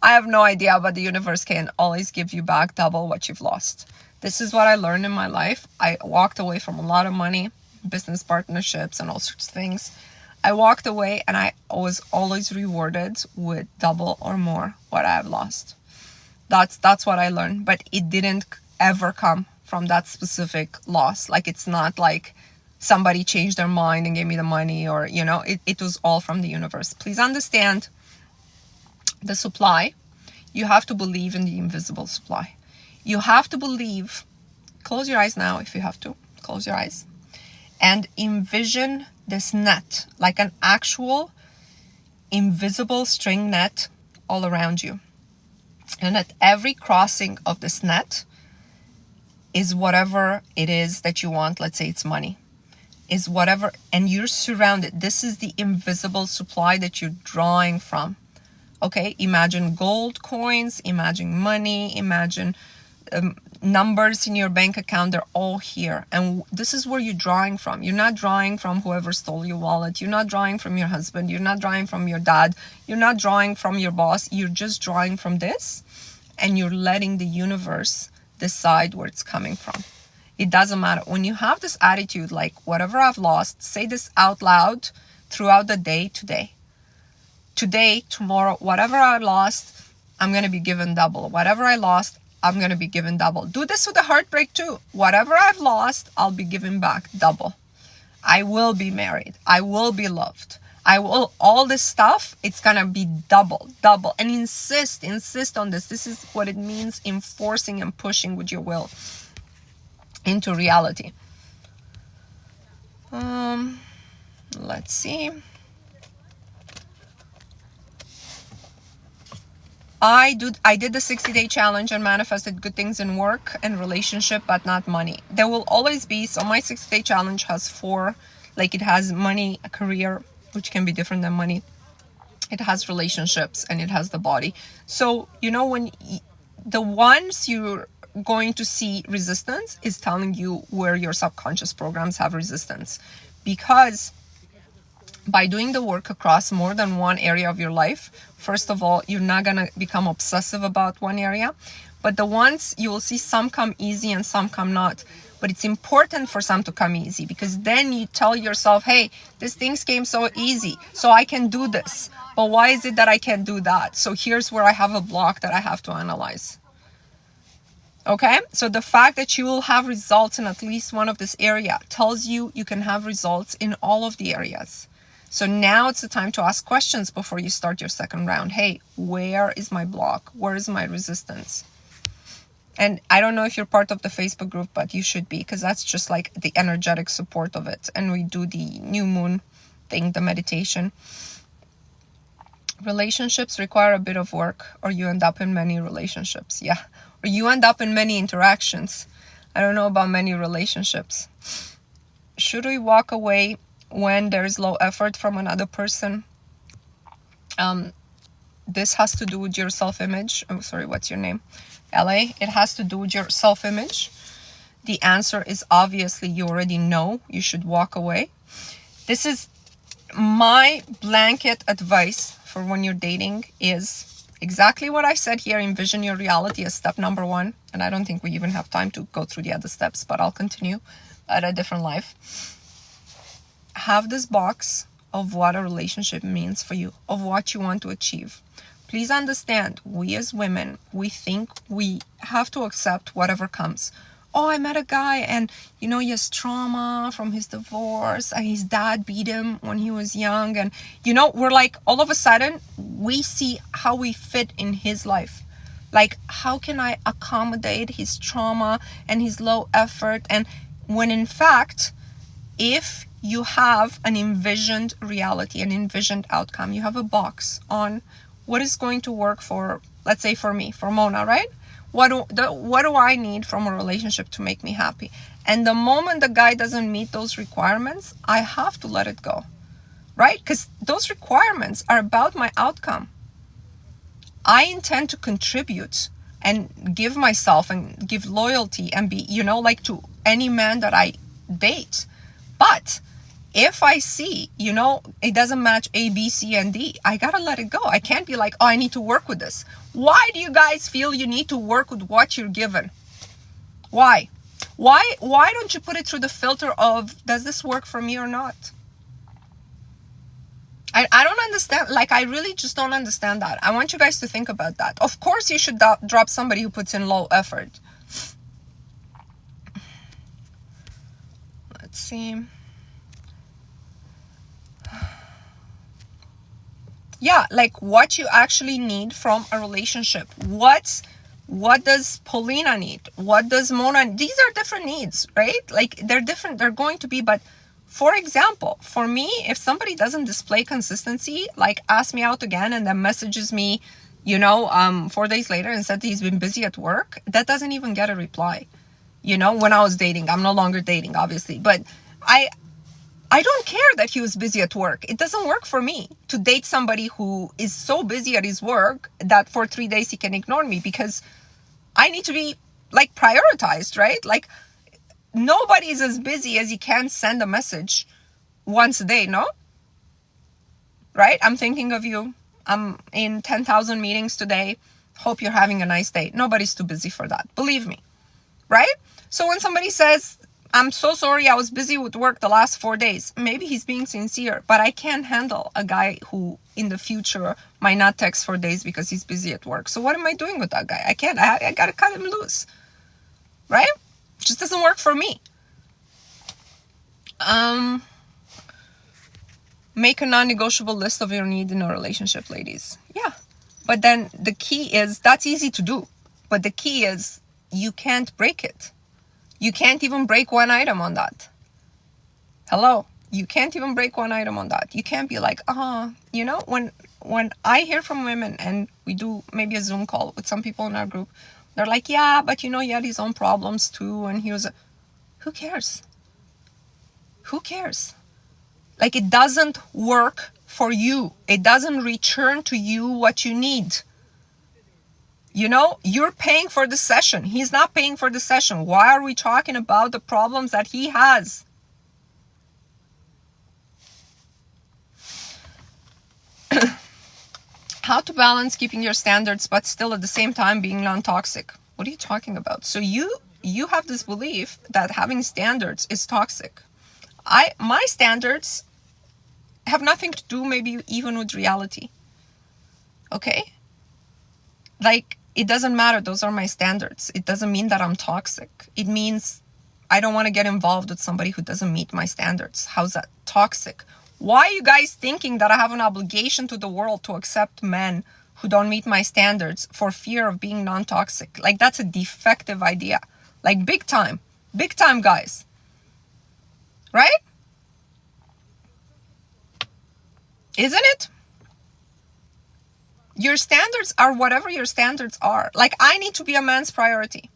I have no idea, but the universe can always give you back double what you've lost. This is what I learned in my life. I walked away from a lot of money, business partnerships and all sorts of things. I walked away and I was always rewarded with double or more what I have lost. That's what I learned, but it didn't ever come from that specific loss. Like, it's not like somebody changed their mind and gave me the money, or, it was all from the universe. Please understand the supply. You have to believe in the invisible supply. You have to believe. Close your eyes now if you have to. Close your eyes and envision this net like an actual invisible string net all around you. And at every crossing of this net is whatever it is that you want. Let's say it's money. Is whatever, and you're surrounded. This is the invisible supply that you're drawing from. Okay, imagine gold coins, imagine money, imagine numbers in your bank account. They're all here, and this is where you're drawing from. You're not drawing from whoever stole your wallet. You're not drawing from your husband. You're not drawing from your dad. You're not drawing from your boss. You're just drawing from this, and you're letting the universe decide where it's coming from. It doesn't matter. When you have this attitude, like, whatever I've lost, say this out loud throughout the day today. Today, tomorrow, whatever I lost, I'm going to be given double. Whatever I lost, I'm going to be given double. Do this with the heartbreak too. Whatever I've lost, I'll be given back double. I will be married. I will be loved. I will, all this stuff, it's going to be double. And insist on this. This is what it means, enforcing and pushing with your will into reality. Let's see. I did the 60-day challenge and manifested good things in work and relationship, but not money. There will always be, so my 60-day challenge has 4, like, it has money, a career, which can be different than money. It has relationships, and it has the body. So, when the ones you're going to see resistance is telling you where your subconscious programs have resistance, because by doing the work across more than one area of your life, first of all, you're not going to become obsessive about one area, but the ones you will see, some come easy and some come not. But it's important for some to come easy, because then you tell yourself, hey, these things came so easy, so I can do this. But why is it that I can't do that? So here's where I have a block that I have to analyze. Okay, so the fact that you will have results in at least one of this area tells you you can have results in all of the areas. So now it's the time to ask questions before you start your second round. Hey, where is my block? Where is my resistance? And I don't know if you're part of the Facebook group, but you should be, because that's just like the energetic support of it. And we do the new moon thing, the meditation. Relationships require a bit of work, or you end up in many relationships. Yeah. Or you end up in many interactions. I don't know about many relationships. Should we walk away when there's low effort from another person? This has to do with your self-image. Oh, sorry, what's your name? LA. It has to do with your self-image. The answer is obviously you already know you should walk away. This is my blanket advice for when you're dating, is exactly what I said here. Envision your reality as step number 1. And I don't think we even have time to go through the other steps, but I'll continue at a different life. Have this box of what a relationship means for you, of what you want to achieve. Please understand, we as women, we think we have to accept whatever comes. Oh, I met a guy and, he has trauma from his divorce, and his dad beat him when he was young. And, we're like, all of a sudden, we see how we fit in his life. Like, how can I accommodate his trauma and his low effort? And when in fact, if you have an envisioned reality, an envisioned outcome, you have a box on what is going to work for, let's say for me, for Mona, right? What do I need from a relationship to make me happy? And the moment the guy doesn't meet those requirements, I have to let it go, right? Because those requirements are about my outcome. I intend to contribute and give myself and give loyalty and be, like to any man that I date. But if I see, it doesn't match A, B, C, and D, I gotta let it go. I can't be like, oh, I need to work with this. Why do you guys feel you need to work with what you're given? Why? Why don't you put it through the filter of, does this work for me or not? I don't understand. Like, I really just don't understand that. I want you guys to think about that. Of course, you should drop somebody who puts in low effort. Let's see. Yeah, like what you actually need from a relationship. What does Paulina need? What does Mona need? These are different needs, right? Like, they're different. They're going to be, but For example, for me, if somebody doesn't display consistency, like ask me out again and then messages me, 4 days later and said he's been busy at work, that doesn't even get a reply. When I was dating, I'm no longer dating, obviously, but I don't care that he was busy at work. It doesn't work for me to date somebody who is so busy at his work that for 3 days he can ignore me, because I need to be like prioritized, right? Like, nobody is as busy as he can send a message once a day, no? Right? I'm thinking of you. I'm in 10,000 meetings today. Hope you're having a nice day. Nobody's too busy for that. Believe me. Right? So when somebody says, I'm so sorry, I was busy with work the last 4 days, maybe he's being sincere, but I can't handle a guy who in the future might not text for days because he's busy at work. So what am I doing with that guy? I can't. I got to cut him loose. Right? It just doesn't work for me. Make a non-negotiable list of your needs in a relationship, ladies. Yeah. But then the key is, that's easy to do. But the key is, you can't break it. You can't even break one item on that. Hello? You can't even break one item on that. You can't be like, when I hear from women and we do maybe a Zoom call with some people in our group, they're like, yeah, but he had his own problems too. And who cares? Who cares? Like, it doesn't work for you. It doesn't return to you what you need. You're paying for the session. He's not paying for the session. Why are we talking about the problems that he has? How to balance keeping your standards but still at the same time being non-toxic. What are you talking about? So you have this belief that having standards is toxic. My standards have nothing to do maybe even with reality. Okay? Like, it doesn't matter. Those are my standards. It doesn't mean that I'm toxic. It means I don't want to get involved with somebody who doesn't meet my standards. How's that toxic? Why are you guys thinking that I have an obligation to the world to accept men who don't meet my standards for fear of being non-toxic? Like, that's a defective idea. Like, big time. Big time, guys. Right? Isn't it? Your standards are whatever your standards are. Like, I need to be a man's priority.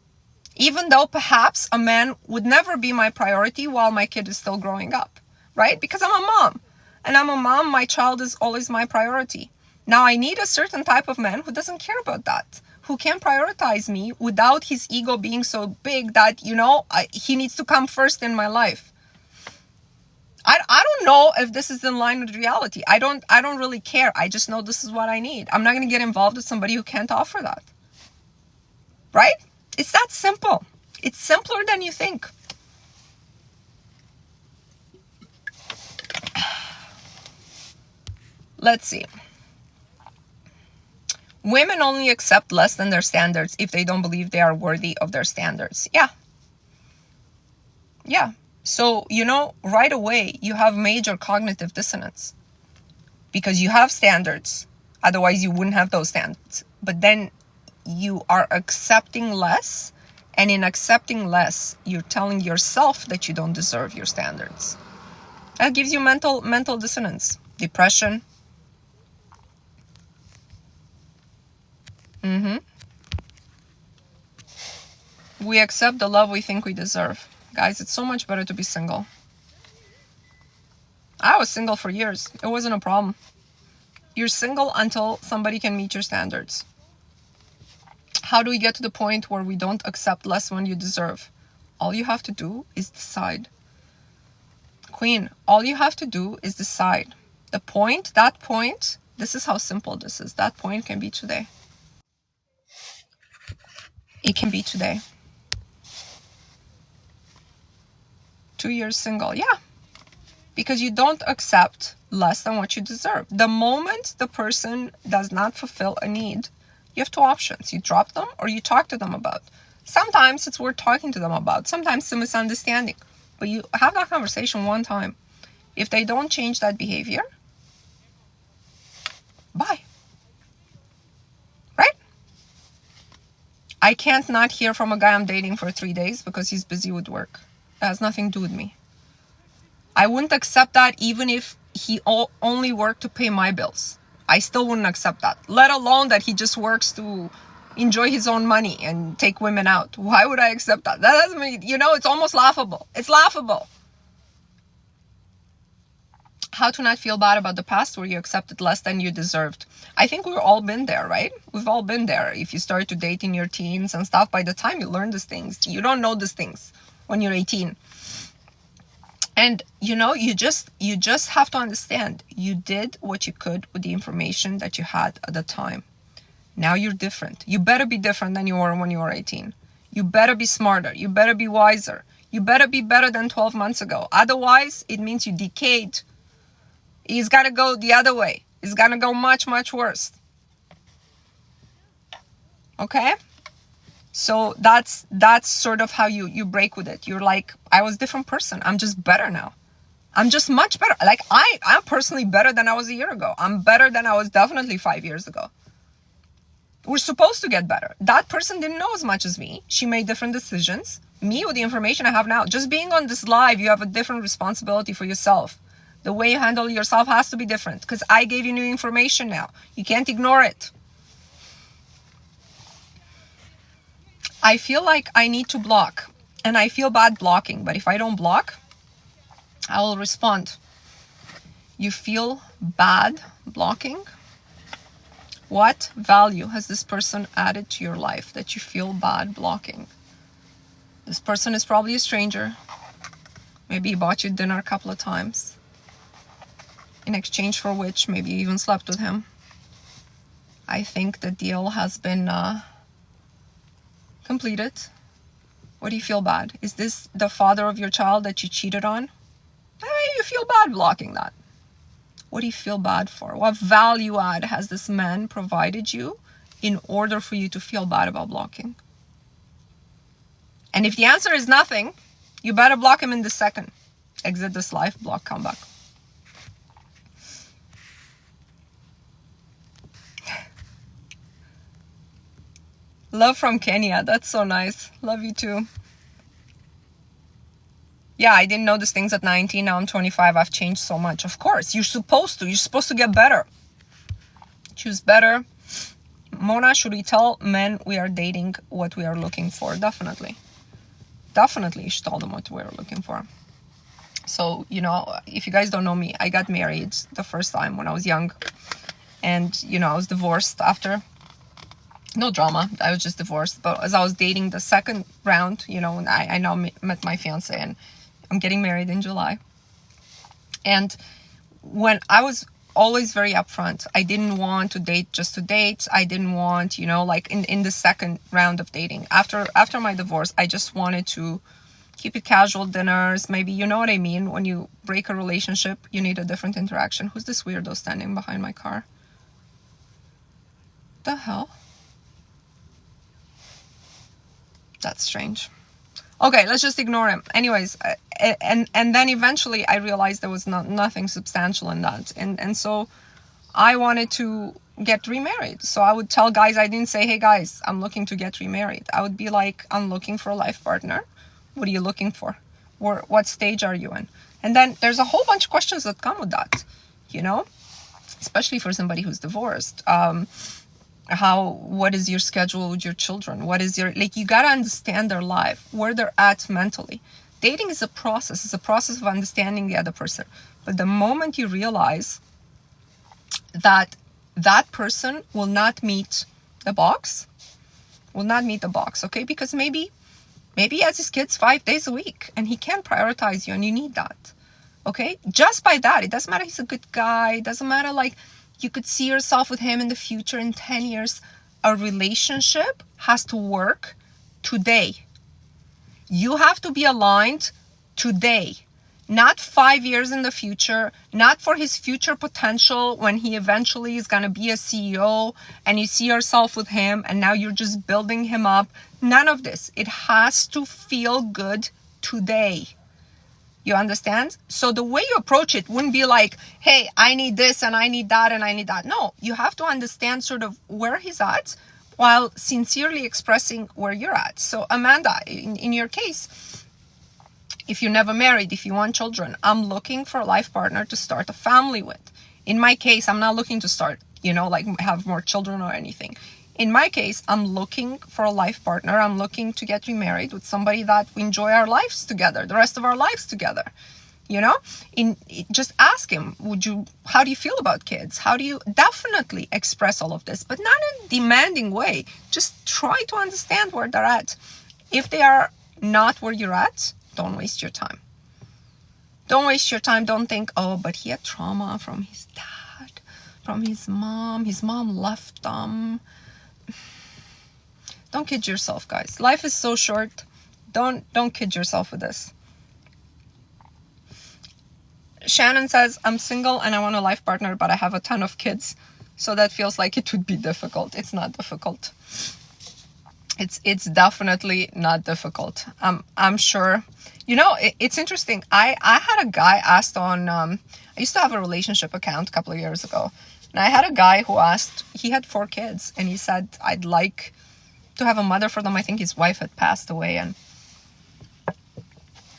Even though perhaps a man would never be my priority while my kid is still growing up. Right? Because I'm a mom. And I'm a mom, my child is always my priority. Now, I need a certain type of man who doesn't care about that. Who can prioritize me without his ego being so big that, he needs to come first in my life. I don't know if this is in line with reality. I don't really care. I just know this is what I need. I'm not going to get involved with somebody who can't offer that. Right? It's that simple. It's simpler than you think. Let's see. Women only accept less than their standards if they don't believe they are worthy of their standards. Yeah. Yeah. So, right away, you have major cognitive dissonance because you have standards. Otherwise, you wouldn't have those standards. But then you are accepting less. And in accepting less, you're telling yourself that you don't deserve your standards. That gives you mental dissonance, depression. We accept the love we think we deserve. Guys, it's so much better to be single. I was single for years. It wasn't a problem. You're single until somebody can meet your standards. How do we get to the point where we don't accept less when you deserve? All you have to do is decide. Queen, all you have to do is decide. That point, this is how simple this is. That point can be today. It can be today. 2 years single, yeah. Because you don't accept less than what you deserve. The moment the person does not fulfill a need, you have two options. You drop them or you talk to them about. Sometimes it's worth talking to them about. Sometimes it's a misunderstanding. But you have that conversation one time. If they don't change that behavior, bye. Right? I can't not hear from a guy I'm dating for 3 days because he's busy with work. That has nothing to do with me. I wouldn't accept that even if he only worked to pay my bills. I still wouldn't accept that, let alone that he just works to enjoy his own money and take women out. Why would I accept that? That doesn't mean, it's almost laughable. It's laughable. How to not feel bad about the past where you accepted less than you deserved. I think we've all been there, right? We've all been there. If you start to date in your teens and stuff, by the time you learn these things, you don't know these things when you're 18. And you just have to understand you did what you could with the information that you had at the time. Now you're different. You better be different than you were when you were 18. You better be smarter. You better be wiser. You better be better than 12 months ago. Otherwise, it means you decayed. It's got to go the other way. It's going to go much, much worse. Okay? So that's sort of how you break with it. You're like, I was a different person. I'm just better now. I'm just much better. Like, I'm personally better than I was a year ago. I'm better than I was definitely 5 years ago. We're supposed to get better. That person didn't know as much as me. She made different decisions. Me, with the information I have now, just being on this live, you have a different responsibility for yourself. The way you handle yourself has to be different because I gave you new information now. You can't ignore it. I feel like I need to block and I feel bad blocking, but if I don't block, I will respond. You feel bad blocking? What value has this person added to your life that you feel bad blocking? This person is probably a stranger. Maybe he bought you dinner a couple of times, in exchange for which maybe you even slept with him. I think the deal has been completed. What do you feel bad? Is this the father of your child that you cheated on? You feel bad blocking that. What do you feel bad for? What value add has this man provided you in order for you to feel bad about blocking? And if the answer is nothing, you better block him in the second. Exit this life, block, come back. Love from Kenya. That's so nice. Love you too. Yeah, I didn't know these things at 19. Now I'm 25. I've changed so much. Of course, you're supposed to. You're supposed to get better. Choose better. Mona, should we tell men we are dating what we are looking for? Definitely. Definitely you should tell them what we're looking for. So, if you guys don't know me, I got married the first time when I was young. And, I was divorced after. No drama. I was just divorced. But as I was dating the second round, I now met my fiance and I'm getting married in July. And when I was always very upfront, I didn't want to date just to date. I didn't want, like in the second round of dating. After my divorce, I just wanted to keep it casual, dinners, maybe, you know what I mean? When you break a relationship, you need a different interaction. Who's this weirdo standing behind my car? The hell? That's strange. Okay, let's just ignore him. Anyways, and then eventually I realized there was nothing substantial in that. And so I wanted to get remarried. So I would tell guys, I didn't say, hey guys, I'm looking to get remarried. I would be like, I'm looking for a life partner. What are you looking for? What stage are you in? And then there's a whole bunch of questions that come with that, especially for somebody who's divorced. What is your schedule with your children? What is you got to understand their life, where they're at mentally. Dating is a process. It's a process of understanding the other person. But the moment you realize that that person will not meet the box, okay? Because maybe he has his kids 5 days a week and he can't prioritize you and you need that, okay? Just by that, it doesn't matter he's a good guy. It doesn't matter, you could see yourself with him in the future in 10 years. A relationship has to work today. You have to be aligned today, not 5 years in the future, not for his future potential when he eventually is going to be a CEO and you see yourself with him and now you're just building him up. None of this. It has to feel good today. You understand? So the way you approach it wouldn't be like, hey, I need this and I need that and I need that. No, you have to understand sort of where he's at while sincerely expressing where you're at. So Amanda, in your case, If you're never married, if you want children, I'm looking for a life partner to start a family with. In my case, I'm not looking to start, like have more children or anything. In my case, I'm looking for a life partner. I'm looking to get remarried with somebody that we enjoy our lives together, the rest of our lives together. Just ask him, how do you feel about kids? How do you definitely express all of this, but not in a demanding way. Just try to understand where they're at. If they are not where you're at, don't waste your time. Don't waste your time. Don't think, oh, but he had trauma from his dad, from his mom. His mom left them. Don't kid yourself, guys. Life is so short. Don't kid yourself with this. Shannon says, I'm single and I want a life partner, but I have a ton of kids. So that feels like it would be difficult. It's not difficult. It's definitely not difficult. I'm sure. It's interesting. I had a guy asked on, I used to have a relationship account a couple of years ago. And I had a guy who asked, he had 4 kids. And he said, I'd like to have a mother for them. I think his wife had passed away. And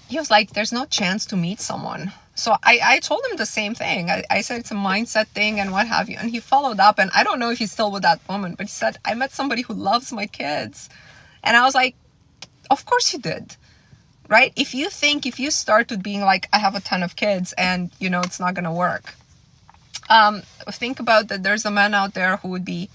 he was like, there's no chance to meet someone. So I told him the same thing. I said it's a mindset thing and what have you. And he followed up, and I don't know if he's still with that woman, but he said, I met somebody who loves my kids. And I was like, of course you did, right? If you start with being like, I have a ton of kids and, it's not going to work. Think about that there's a man out there who would be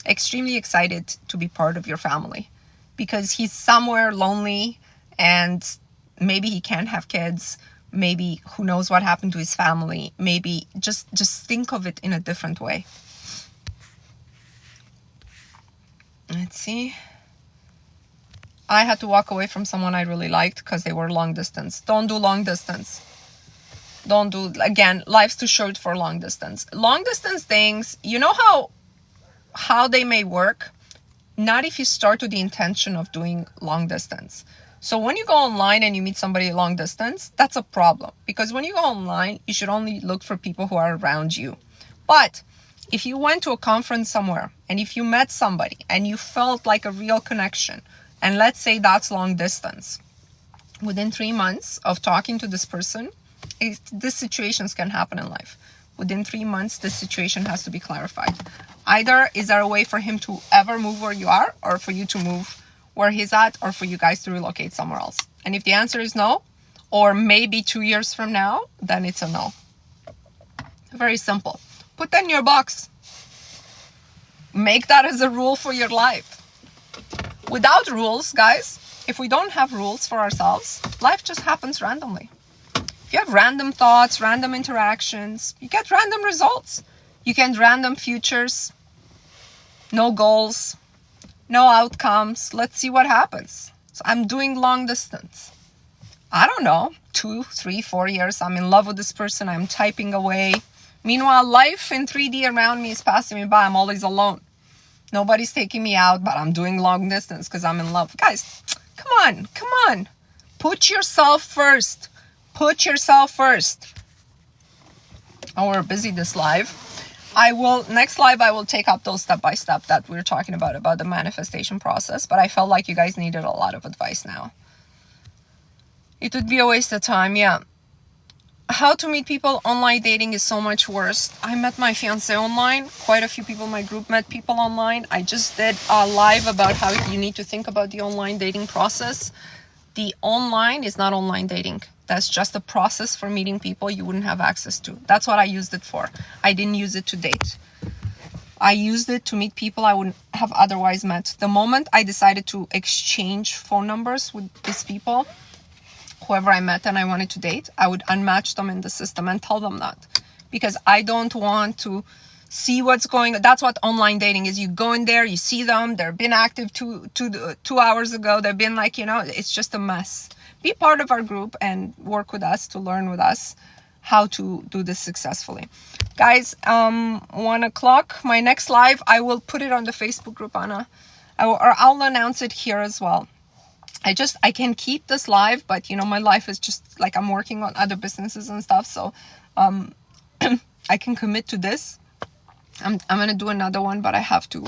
extremely excited to be part of your family because he's somewhere lonely and maybe he can't have kids. Maybe who knows what happened to his family. Maybe just think of it in a different way. Let's see. I had to walk away from someone I really liked because they were long distance. Don't do long distance. Again, life's too short for long distance. Long distance things, you know how they may work? Not if you start with the intention of doing long distance. So when you go online and you meet somebody long distance, that's a problem. Because when you go online, you should only look for people who are around you. But if you went to a conference somewhere and if you met somebody and you felt like a real connection, and let's say that's long distance, within 3 months of talking to this person, these situations can happen in life. Within 3 months, this situation has to be clarified. Either is there a way for him to ever move where you are, or for you to move where he's at, or for you guys to relocate somewhere else? And if the answer is no, or maybe 2 years from now, then it's a no. Very simple. Put that in your box. Make that as a rule for your life. Without rules, guys, if we don't have rules for ourselves, life just happens randomly. If you have random thoughts, random interactions, you get random results. You get random futures, no goals, no outcomes. Let's see what happens. So I'm doing long distance. I don't know, 2, 3, 4 years. I'm in love with this person. I'm typing away. Meanwhile, life in 3D around me is passing me by. I'm always alone. Nobody's taking me out, but I'm doing long distance because I'm in love. Guys, come on. Put yourself first. Put yourself first. Oh, we're busy this live. Next live, I will take up those step-by-step that we're talking about the manifestation process. But I felt like you guys needed a lot of advice now. It would be a waste of time, yeah. How to meet people online dating is so much worse. I met my fiance online. Quite a few people in my group met people online. I just did a live about how you need to think about the online dating process. The online is not online dating. That's just a process for meeting people you wouldn't have access to. That's what I used it for. I didn't use it to date. I used it to meet people I wouldn't have otherwise met. The moment I decided to exchange phone numbers with these people, whoever I met and I wanted to date, I would unmatch them in the system and tell them that. Because I don't want to see what's going on. That's what online dating is. You go in there, you see them, they've been active 2 hours ago. They've been like, it's just a mess. Be part of our group and work with us to learn with us how to do this successfully. Guys, 1 o'clock, my next live, I will put it on the Facebook group, Anna. I'll announce it here as well. I can keep this live, but my life is just like I'm working on other businesses and stuff. So I can commit to this. I'm going to do another one, but I have to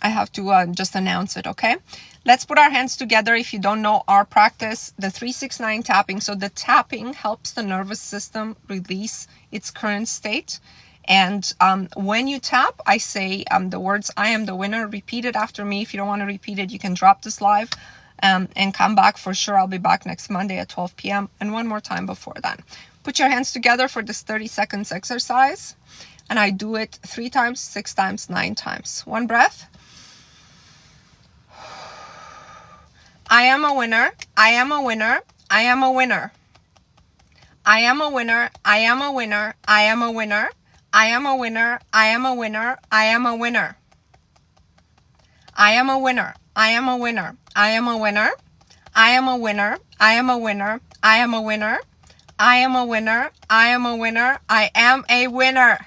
I have to just announce it, okay? Let's put our hands together. If you don't know our practice, the 369 tapping. So the tapping helps the nervous system release its current state. And when you tap, I say the words, I am the winner. Repeat it after me. If you don't want to repeat it, you can drop this live and come back for sure. I'll be back next Monday at 12 p.m. and one more time before then. Put your hands together for this 30 seconds exercise. And I do it 3 times, 6 times, 9 times. One breath. I am a winner. I am a winner. I am a winner. I am a winner. I am a winner. I am a winner. I am a winner. I am a winner. I am a winner. I am a winner. I am a winner. I am a winner. I am a winner. I am a winner. I am a winner. I am a winner. I am a winner. I am a winner.